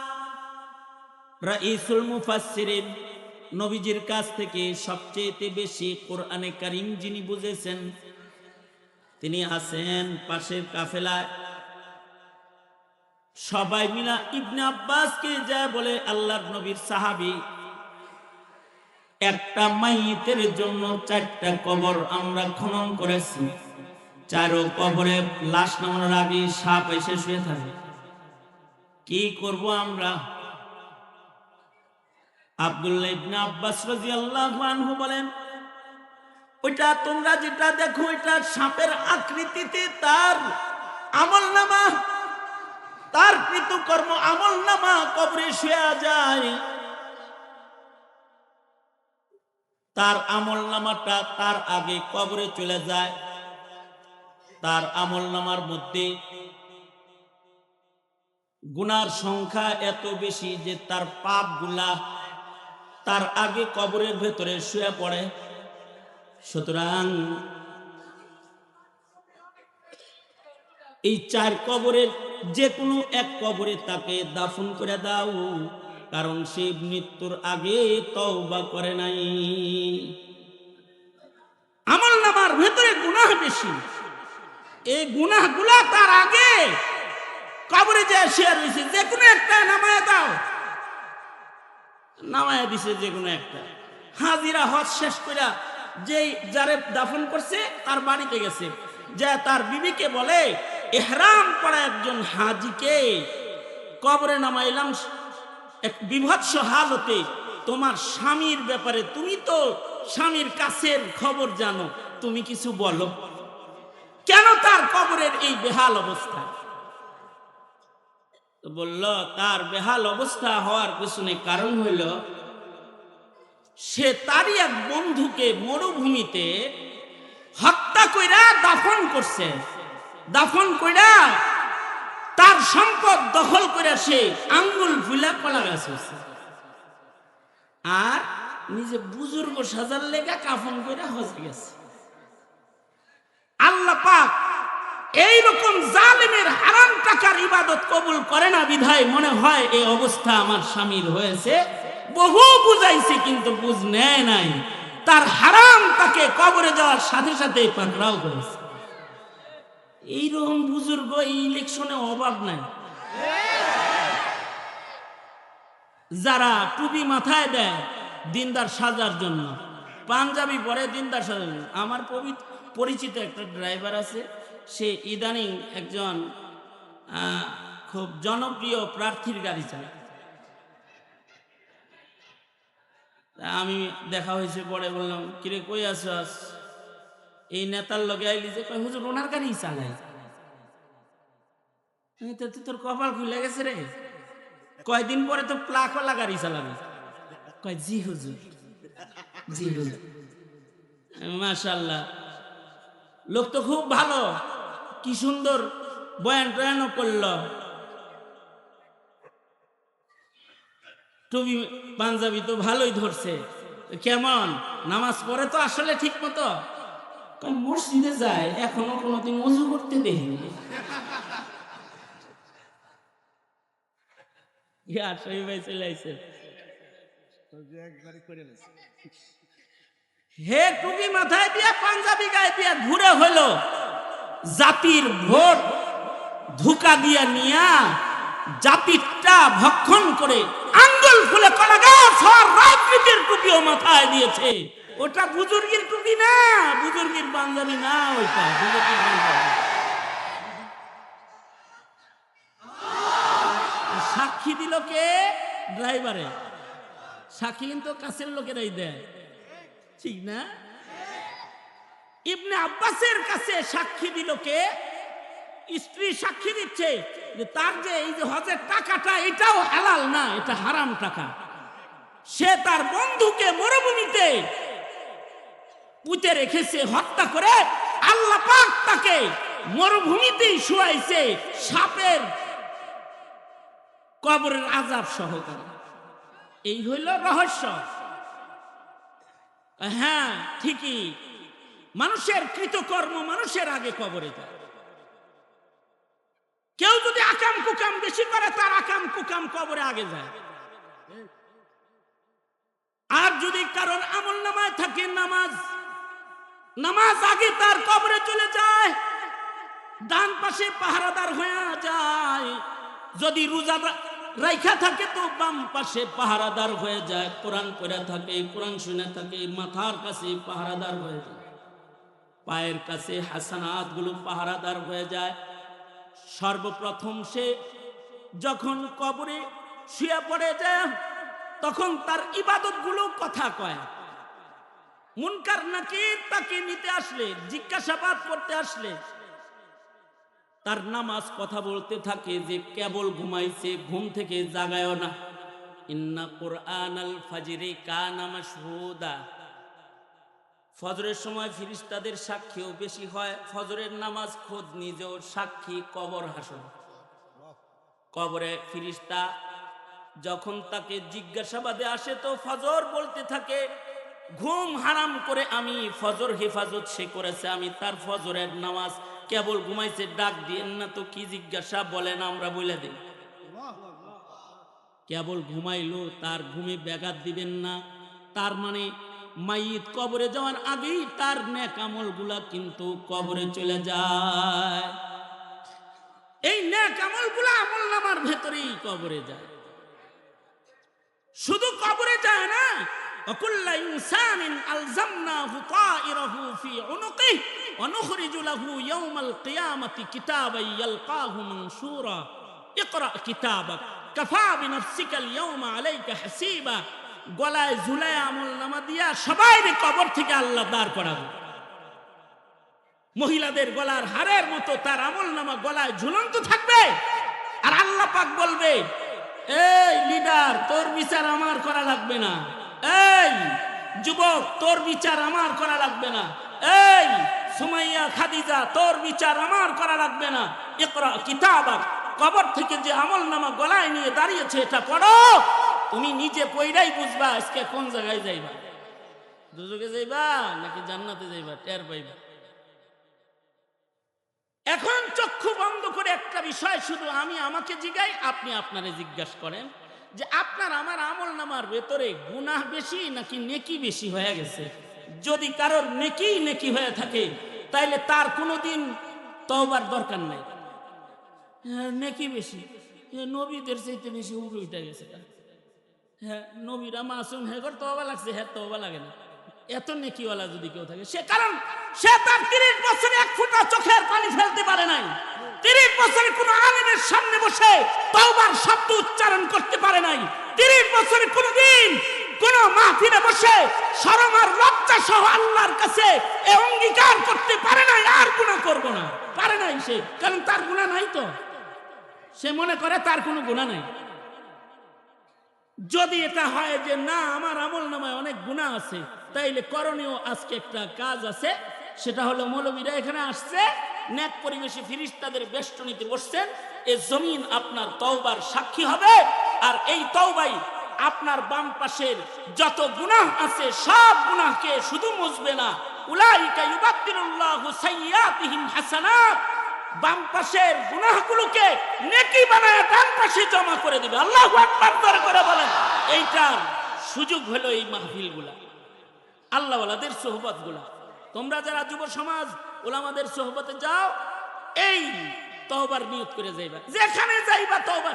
রাইসুল মুফাসসিরিন, নবীজির কাছ থেকে সবচেয়ে বেশি কোরআনে কারীম যিনি বুঝেছেন তিনি আছেন পাশের কাফেলায়। সবাই মিলা ইবনে আব্বাসকে যায় বলে, আল্লাহর নবীর সাহাবী, একটা মাইয়িতের জন্য 4টা কবর আমরা খনন করেছি। 4 কবরে লাশ নামানোর আগে সাপ এসে শুয়ে থাকে, কি করব আমরা? আব্দুল্লাহ ইবনে আব্বাস রাদিয়াল্লাহু আনহু বলেন, ওইটা তোমরা যেটা দেখো এটা সাপের আকৃতিতে তার আমলনামা, তার কৃতকর্ম আমলনামা কবরে শুয়ে যায়। তার আমলনামাটা তার আগে কবরে চলে যায়। তার আমলনামার মধ্যে গুনার সংখ্যা এত বেশি যে তার পাপগুলা তার আগে কবরের ভেতরে শুয়ে পড়ে। সুতরাং এই 4 কবরের যে কোনো এক কবরে তাকে দাফন করে দাও, কারণ সে মৃত্যুর আগে তওবা করে নাই। আমলনামার ভেতরে গুনাহ বেশি, এই গুনাহগুলা তার আগে কবরে যে শুয়ে রয়েছে, যে কোনো একটা নামায়া দাও। নামায়া দিছে যে কোনো একটা। হাজিরা হজ শেষ কইরা যেই যারে দাফন করছে তার বাড়িতে গেছে, যে তার বিবিকে বলে, ইহরাম করা একজন হাজিকে কবরে নামাইলাম এক বিভৎস হালতে, তোমার স্বামীর ব্যাপারে, তুমি তো স্বামীর কাছের খবর জানো, তুমি কিছু বলো, কেন তার কবরের এই বেহাল অবস্থা? তো বলল, তার বেহাল অবস্থা হওয়ার পিছনে কারণ হইল সে তারই এক বন্ধুকে মরুভূমিতে হত্যা কইরা দাফন করছে। দাফন কইরা তার সম্পদ দখল করে সে আঙ্গুল ফুলা কলা গাছ হচ্ছে, আর নিজে বুজুর্গ সাজার লেগা কাফন কইরা হজে গেছে। আল্লাহ পাক এইরকম জালিমের হারাম টাকার ইবাদত কবুল করে না বিধায় মনে হয় এই অবস্থা আমার স্বামীর হয়েছে। বহু বুঝাইছে কিন্তু বুঝ নেয় নাই, তার হারাম তাকে কবরে যাওয়ার সাথে সাথে পাকড়াও করেছে। এইরকম বুজুর্গ এই ইলেকশনে অভাব নাই, যারা টুপি মাথায় দেয় দিনদার সাজার জন্য, পাঞ্জাবি পরে দিনদার সাজার জন্য। আমার পরিচিত একটা ড্রাইভার আছে, সে ইদানিং একজন খুব জনপ্রিয় প্রার্থীর গাড়ি চালায়। আমি দেখা হয়েছে, পরে বললাম, কিরে কই আছস? এই নেতার লগে আইলি যে? কয় হুজুর ওনার গাড়ি চালায়। তোর কপাল খুলে গেছে রে, কয়দিন পরে তো প্লাকওয়ালা গাড়ি চালাবে। কয় জি হুজুর, জি হুজুর। মাশাআল্লাহ, লোক তো খুব ভালো, কি সুন্দর বয়ান টয়ানও করলো, টুপি পাঞ্জাবি তো ভালোই ধরছে। কেমন নামাজ পড়ে তো আসলে ঠিক মতো? মসজিদে যায়, এখনো কোনোদিন ওযু করতে দেখিনি। হে টুপি মাথায় দিয়া পাঞ্জাবি গায়ে দিয়া ঘুরে হলো জাতির ভোট ধোঁকা দিয়া নিয়া জাতিটা ভক্ষণ করে আঙ্গুল ফুলে কলা গাছ হওয়ার রাজনীতির টুপিও মাথায় দিয়েছে। ওটা বুজুর্গের টুপি না, বুজুর্গের পাঞ্জাবি না, ওইটা বুজুর্গের পাঞ্জাবি। সাক্ষী দিল কে? ড্রাইভারে। সাক্ষী কিন্তু কাছের লোকেরাই দেয়, ঠিক না? ইবনে আব্বাসের কাছে সাক্ষী দিল কে? স্ত্রী সাক্ষী দিচ্ছে যে তার যে এই যে হজের টাকাটা, এটাও হালাল না, এটা হারাম টাকা। সে তার বন্ধুকে মরুভূমিতে পুঁতে রেখেছে হত্যা করে, আল্লাহ পাক তাকে মরুভূমিতেই শুয়াইছে সাপের কবরের আযাব সহকারে। এই হইল রহস্য। হ্যাঁ ঠিকই, মানুষের কৃতকর্ম মানুষের আগে কবরে যায়। কেউ যদি আকাম কুকাম বেশি করে, তার আকাম কুকাম কবরে আগে যায়। আর যদি কারণ আমল নামায় থাকে নামাজ, নামাজ আগে তার কবরে চলে যায়, ডান পাশে পাহারাদার হয়ে যায়। যদি রোজা রাইখা থাকে তো বাম পাশে পাহারাদার হয়ে যায়। কোরআন পড়ে থাকে, কোরআন শুনে থাকে, মাথার কাছে পাহারাদার হয়ে যায়, পায়ের কাছে হাসানাত গুলো পাহারাদার হয়ে যায়। সর্বপ্রথম সে যখন কবরে শুয়ে পড়ে যায়, তখন তার ইবাদত গুলো কথা কয়। মুনকার নাকির তাকে নিতে আসলে, জিজ্ঞাসাবাদ করতে আসলে, তার নামাজ কথা বলতে থাকে যে কেবল ঘুমাইছে, ঘুম থেকে জাগায়ও না। ইন্না কুরআনাল ফাজরি কানা মাশহুদা। ফজরের সময় ফেরেশতাদের সাক্ষীও বেশি হয়। ফজরের নামাজ খোদ নিজেও সাক্ষী কবর হাসর। কবরে ফেরেশতা যখন তাকে জিজ্ঞাসাবাদে আসে তো ফজর বলতে থাকে, ঘুম হারাম করে আমি ফজর হেফাজত সে করেছে, আমি তার ফজরের নামাজ, কেবল ঘুমাইছে, ডাক দিয়েন না তো কি জিজ্ঞাসা বলেন আমরা বলে দিই। কেবল ঘুমাইলো, তার ঘুমে ব্যাঘাত দিবেন না। তার মানে মাইয়িত কবরে যাওয়ার আগেই তার নেক আমল গুলা কিন্তু কবরে চলে যায়। এই নেক আমল গুলা আমল নামার ভেতরেই কবরে যায়, শুধু কবরে যায় না। وكل إنسان ألزمناه طائره في عنقه ونخرج له يوم القيامة كتابا يلقاه منشورا। ইকরা কিতাবাক কাফা বিনাফসিকাল ইয়াউমা আলাইকা হাসিবা। গলায় ঝুলায় আমলনামা দিয়া সবাইরে কবর থেকে আল্লাহ দাঁড় করাবে। মহিলাদের গলার হারের মতো তার আমলনামা গলায় ঝুলন্ত থাকবে। আর আল্লাহ পাক বলবে, এই লিডার, তোর বিচার আমার করা লাগবে না। এই যুবক, তোর বিচার আমার করা লাগবে না। এই সুমাইয়া, খাদিজা, তোর বিচার আমার করা লাগবে না। ইকরা কিতাবাক, কবর থেকে যে আমলনামা গলায় নিয়ে দাঁড়িয়েছে এটা পড়ো। তুমি নিজে পড়াই বুঝবা আজকে কোন জায়গায় যাইবা, দুজকে যাইবা নাকি জান্নাতে যাইবা, টের পাইবা। এখন চক্ষু বন্ধ করে একটা বিষয় শুধু আমি আমাকে জিগাই, আপনি আপনারে জিজ্ঞাসা করেন যে আপনার আমার আমলনামার ভেতরে গুনাহ বেশি নাকি নেকি বেশি হয়ে গেছে? যদি কারোর নেকি হয়ে থাকে তাইলে তার কোনোদিন তওবার দরকার নাই। নেকি বেশি, নবীদের চাইতে বেশি উপরে উঠে গেছে। হ্যাঁ, নবীরা মাসুম, হ্যাঁ তওবা লাগছে, হ্যাঁ তওবা লাগে না। এত নেকিওয়ালা যদি কেউ থাকে, সে কারণ সে তার 30 বছরে এক ফোঁটা চোখের পানি ফেলতে পারে নাই। 30 বছরে কোন আলেমের সামনে বসে তওবার শব্দ উচ্চারণ করতে পারে নাই। 30 বছরে কোনদিন কোন মাহফিলে বসে শরম আর লজ্জা সহ আল্লাহর কাছে এই অঙ্গীকার করতে পারে নাই আর গুনাহ করব না, পারে নাই সে। কারণ তার গুনাহ নাই, তো সে মনে করে তার কোনো গুনাহ নাই। যদি এটা হয় যে না, আমার আমলনামায় অনেক গুনাহ আছে, তাইলে করণীয় আজকে একটা কাজ আছে। সেটা হলো মৌলবীরা এখানে আসছে, নেক পরিবেশে ফেরেশতাদের বেষ্টনীতে বসছেন। এই জমিন আপনার তওবার সাক্ষী হবে। আর এই তওবাই আপনার বাম পাশের যত গুনাহ আছে সব গুনাহকে শুধু মুছবে না, উলাইকা ইউবাদদিলুল্লাহু সাইয়্যাতিহিম হাসানাত, বাম পাশের গুনাহগুলোকে নেকি বানায় ডান পাশে জমা করে দিবে। আল্লাহু আকবার করে বলেন। এইটার সুযোগ হলো এই মাহফিলগুলা, আল্লাহওয়ালাদের সোহবতগুলা। তোমরা যারা যুব সমাজ উলামাদের সোহবতে যাও, এই তওবার নিয়ত করে যাইবা, যেখানে যাইবা তওবা।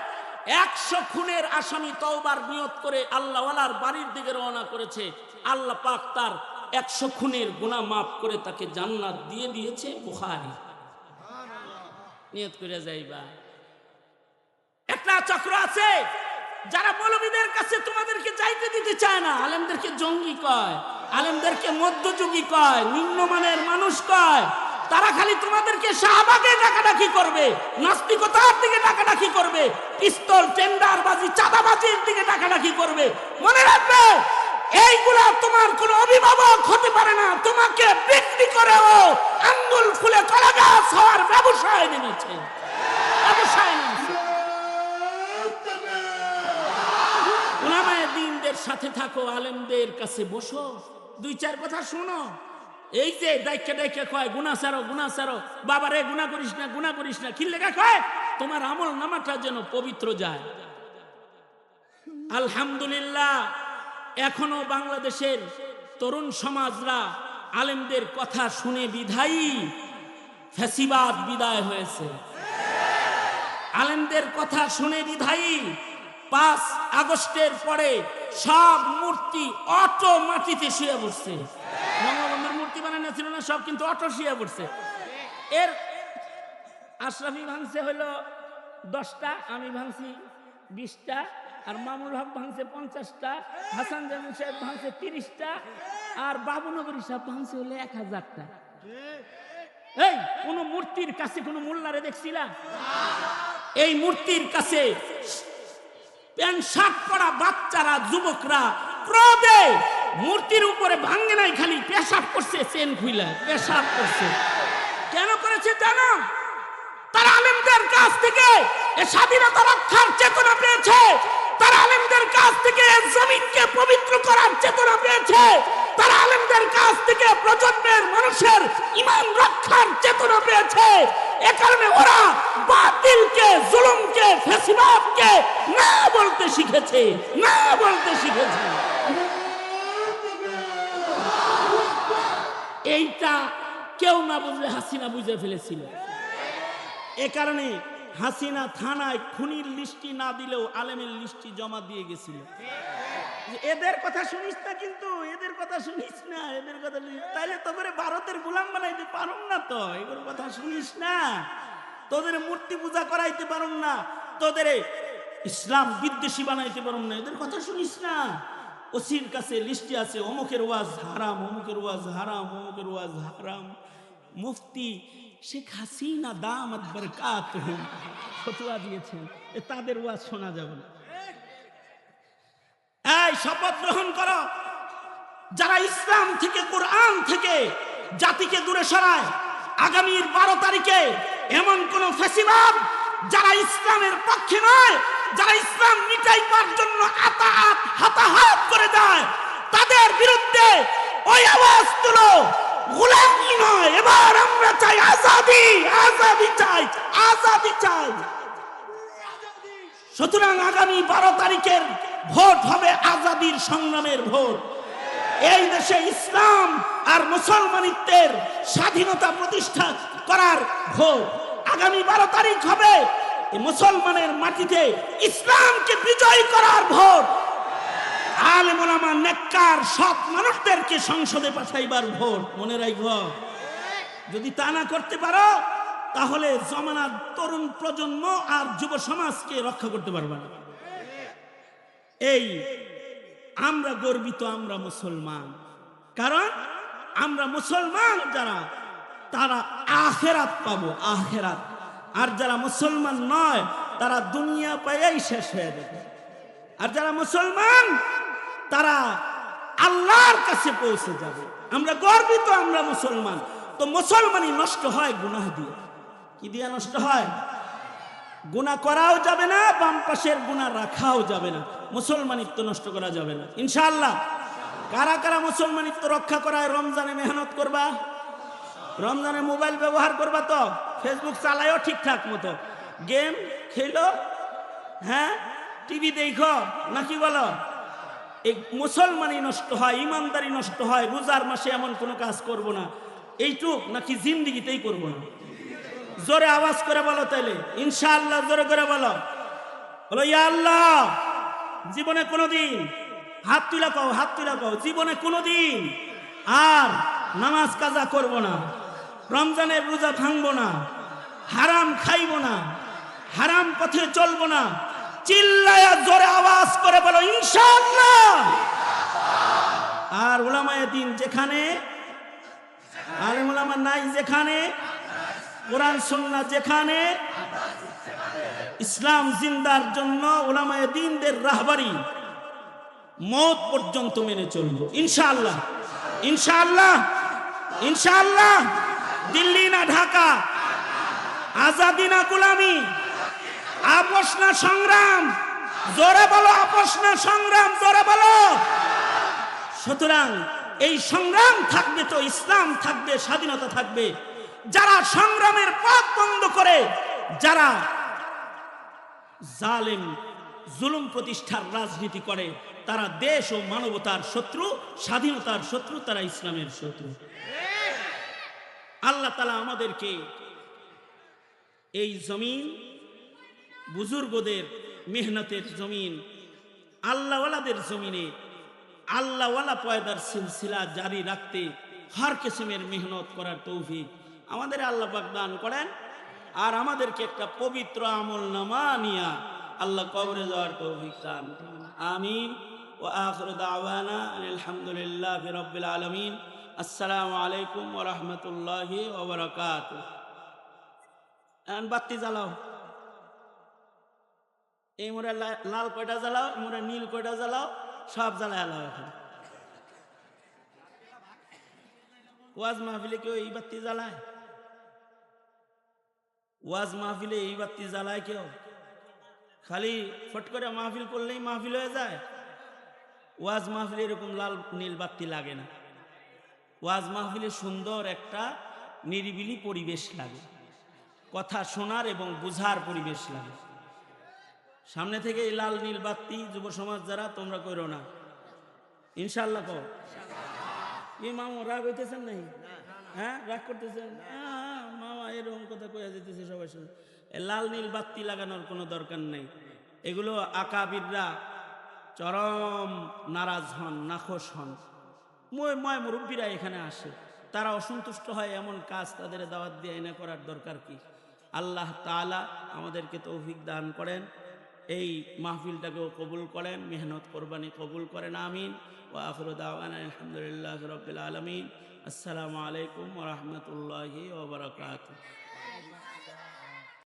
100 খুনের আসামি তওবার নিয়ত করে আল্লাহওয়ালার বাড়ির দিকে রওনা করেছে, আল্লাহ পাক তার 100 খুনের গুনাহ মাফ করে তাকে জান্নাত দিয়ে দিয়েছে। বুখারী। নিয়ত করে যাইবা। একটা চক্র আছে যারা মৌলবীদের কাছে তোমাদেরকে যাইতে দিতে চায় না। আলেমদেরকে জঙ্গি কয়, আলেমদেরকে মধ্যযুগী কয়, নিম্নমানের মানুষ কয়। তারা খালি তোমাদেরকে শাহবাগে ডাকাডাকি করবে, নাস্তিকতার দিকে ডাকাডাকি করবে, পিস্তল টেন্ডারবাজি চাঁদাবাজির দিকে ডাকাডাকি করবে। মনে রাখবে, এইগুলা তোমার কোন অভিভাবক হতে পারে না। তোমাকে বিক্রি করেও আঙ্গুল ফুলে কলা গাছ হওয়ার ব্যবসায় নেমেছে, ব্যবসায় নেমেছে। উলামায়ে দ্বীনদের সাথে থাকো, আলেমদের কাছে বসো, 2-4 কথা শুনো। এই যে ডাইকে ডাইকে কয় গুনাহ ছাড়ো, গুনাহ ছাড়ো, বাবারে গুনাহ করিস না, গুনাহ করিস না, কি লেখা কয়? তোমার আমল নামাটা যেন পবিত্র যায়। আলহামদুলিল্লাহ, এখনো বাংলাদেশের তরুণ সমাজরা আলেমদের কথা শুনে বিধায়ী ফ্যাসিবাদ বিদায় হয়েছে। আলেমদের কথা শুনে বিধায়ী 5 আগস্টের পরে সব মূর্তি অটো মাটিতে শুয়ে পড়ছে। বঙ্গবন্ধুর মূর্তি বানানো ছিল না, সব কিন্তু অটো শুয়ে পড়ছে। এর আশরাফি ভাঙছে হলো 10টা, আমি ভাঙছি 20টা, আর মামুল হক ভাঙছে 50টা, হাসান জামিল সাহেব ভাঙছে 30টা, আর বাবুনগরী সাহেব ভাঙছে হলো 1000টা। এই কোন মূর্তির কাছে কোন মোল্লারে দেখছিলা? এই মূর্তির কাছে প্যান্ট শার্ট পরা বাচ্চারা, যুবকরা ক্রোধে মূর্তির উপরে ভাঙে নাই, খালি পেশাব করছে, চেন খুইলা পেশাব করছে। কেন করেছে জানো? তারা আলেমদের কাছ থেকে স্বাধীনতা রক্ষার চেতনা পেয়েছে, তারা আলেমদের কাছ থেকে জমিনকে পবিত্র করার চেতনা পেয়েছে, তারা আলেমদের কাছ থেকে প্রজন্মের মানুষের ঈমান রক্ষার চেতনা পেয়েছে। এ কারণে ওরা বাতিলকে, জুলুমকে, ফ্যাসিবাদকে না বলতে শিখেছে, না বলতে শিখেছে। এইটা কেউ না বুঝলে হাসিনা বুঝে ফেলেছিল। এ কারণে হাসিনা থানায় খুনির লিস্টি না দিলেও আলেমের লিস্টি জমা দিয়ে গেছিল। এদের কথা শুনিস না, কিন্তু এদের কথা শুনিস না, এদের কথা তাইলে তো করে ভারতের গোলাম বানাইতে পারুম না, তো এগুলোর কথা শুনিস না, তোদের মূর্তি পূজা করাইতে পারুম না। তোদের ইসলাম বিদ্বেষী বানাইতে পারুম না, এদের কথা শুনিস না। ওসির কাছে লিস্টে আছে অমুকের ওয়াজ হারাম, অমুকের ওয়াজ হারাম, অমুকের ওয়াজ হারাম। মুফতি শেখ হাসিনা দামাত বারাকাতুহুম ফতোয়া দিয়েছেন, তাদের ওয়াজ শোনা যাবে না। এই শপথ গ্রহণ করো, যারা ইসলাম থেকে কোরআন থেকে জাতিকে দূরে সরায়, আগামীর 12 তারিখে এমন কোন ফ্যাসিবাদ যারা ইসলামের পক্ষে নয়, যারা ইসলাম মিটাইবার জন্য হাতাহাত করে দেয়, তাদের বিরুদ্ধে ওই আওয়াজ তুলো। গোলামি নয়, এবার আমরা চাই আজাদি, আজাদি চাই, আজাদি চাই। সুতরাং আগামী 12 তারিখের ভোট হবে আজাদির সংগ্রামের ভোট। এই দেশে ইসলাম আর মুসলমানিত্বের স্বাধীনতা প্রতিষ্ঠা করার ভোট। আগামী 12 তারিখ হবে এই মুসলমানের মাটিতে ইসলামকে বিজয় করার ভোট। আলেম ওলামা নেককার সৎ মানুষদেরকে সংসদে পাঠাইবার ভোট। মনে রাখো, যদি তা না করতে পারো তাহলে জমানার তরুণ প্রজন্ম আর যুব সমাজকে রক্ষা করতে পারবে না। এই আমরা গর্বিত, আমরা মুসলমান, কারণ আমরা মুসলমান যারা তারা আখেরাত পাবো, আখেরাত। আর যারা মুসলমান নয় তারা দুনিয়া পাইয়াই শেষ হয়ে যাবে। আর যারা মুসলমান তারা আল্লাহর কাছে পৌঁছে যাবে। আমরা গর্বিত, আমরা মুসলমান। তো মুসলমানই নষ্ট হয় গুনাহ দিয়ে। কি দিয়ে নষ্ট হয়? গুনাহ করাও যাবে না, বাম পাশের গুনাহ রাখাও যাবে না, মুসলমানিত্ব নষ্ট করা যাবে না ইনশাআল্লাহ। কারা কারা মুসলমানিত্ব রক্ষা করায় রমজানে মেহনত করবা? রমজানে মোবাইল ব্যবহার করবা তো? ফেসবুক চালায়ও ঠিকঠাক মতো, গেম খেলো, হ্যাঁ টিভি দেখো নাকি বলো? এই মুসলমানই নষ্ট হয়, ইমানদারি নষ্ট হয়। রোজার মাসে এমন কোনো কাজ করব না, এইটুক নাকি জিন্দিগিতেই করব না। জোরে আওয়াজ করে বলো তাইলে ইনশাআল্লাহ, জোরে করে বলো। বলো ইয়া আল্লাহ, জীবনে কোনোদিন, হাত তুলা কও, হাত তুলা কও, জীবনে কোনোদিন আর নামাজ কাজা করব না, রমজানের রোজা ভাঙবো না, হারাম খাইব না, হারাম পথে চলবো না। চিল্লায়া জোরে আওয়াজ করে বলো ইনশাআল্লাহ। আর উলামায়ে দ্বীন যেখানে, আলেম উলামা নাই যেখানে, কোরআন সুন্নাহ যেখানে, ইসলাম জিন্দার জন্য উলামায়ে দ্বীনদের রাহবারি মওত পর্যন্ত মেনে চলবো ইনশাআল্লাহ, ইনশাআল্লাহ, ইনশাআল্লাহ। দিল্লি না ঢাকা, আজাদি না গোলামি, আপোষ না সংগ্রাম, জোরে বলো আপোষ না সংগ্রাম, জোরে বলো। সুতরাং এই সংগ্রাম থাকবে তো ইসলাম থাকবে, স্বাধীনতা থাকবে। যারা সংগ্রামের পথ বন্ধ করে, যারা জালেম জুলুম প্রতিষ্ঠার রাজনীতি করে, তারা দেশ ও মানবতার শত্রু, স্বাধীনতার শত্রু, তারা ইসলামের শত্রু। আল্লাহ তাআলা আমাদেরকে এই জমিন, বুজুর্গদের মেহনতের জমিন, আল্লাহওয়ালাদের জমিনে আল্লাহওয়ালা পয়দার সিলসিলা জারি রাখতে হর কিসমের মেহনত করার তৌফিক আমাদের আল্লাহ পাক দান করেন। আর আমাদেরকে একটা পবিত্র আমল নামা নিয়া আল্লাহ কবরে যাওয়ার তৌফিক দান। আমিন। ওয়া আখিরু দাওয়ানা আলহামদুলিল্লাহি রাব্বিল আলামিন। আসসালামু আলাইকুম ওয়া রাহমাতুল্লাহি ওয়া বারাকাতুহু। এখন বাতি জ্বালাও, এই মোরে লাল কয়টা জ্বালাও, মোরে নীল কয়টা জ্বালাও, সব জ্বালায় আলাও। এখন ওয়াজ মাহফিলে কেউ এই বাতি জ্বালায়? ওয়াজ মাহফিলে এই বাতি জ্বালায় কেউ? খালি ফট করে মাহফিল করলেই মাহফিল হয়ে যায়? ওয়াজ মাহফিলে এরকম লাল নীল বাতি লাগে না। ওয়াজ মাহফিলে সুন্দর একটা নিরিবিলি পরিবেশ লাগে, কথা শোনার এবং বুঝার পরিবেশ লাগে। সামনে থেকে এই লাল নীল বাতি যুব সমাজ যারা, তোমরা করো না ইনশাআল্লাহ। কও এই মামা রাগ হইতেছেন নাই? হ্যাঁ রাগ করতেছেন? মামা এরকম কথা কইয়া যেতেছে সবাই শুনে। লাল নীল বাতি লাগানোর কোনো দরকার নেই। এগুলো আকাবিররা চরম নারাজ হন, নাখোশ হন। ময় মুরব্বীরা এখানে আসে, তারা অসন্তুষ্ট হয়, এমন কাজ তাদের দাওয়াত দিয়ে এনে করার দরকার কি? আল্লাহ তাআলা আমাদেরকে তৌফিক দান করেন, এই মাহফিলটাকেও কবুল করেন, মেহনত কোরবানি কবুল করেন, আমিন। ওয়া আখিরু দাওয়ানা আলহামদুলিল্লাহি রাব্বিল আলামিন। আসসালামু আলাইকুম ওয়া রাহমাতুল্লাহি ওয়া বারাকাতুহু।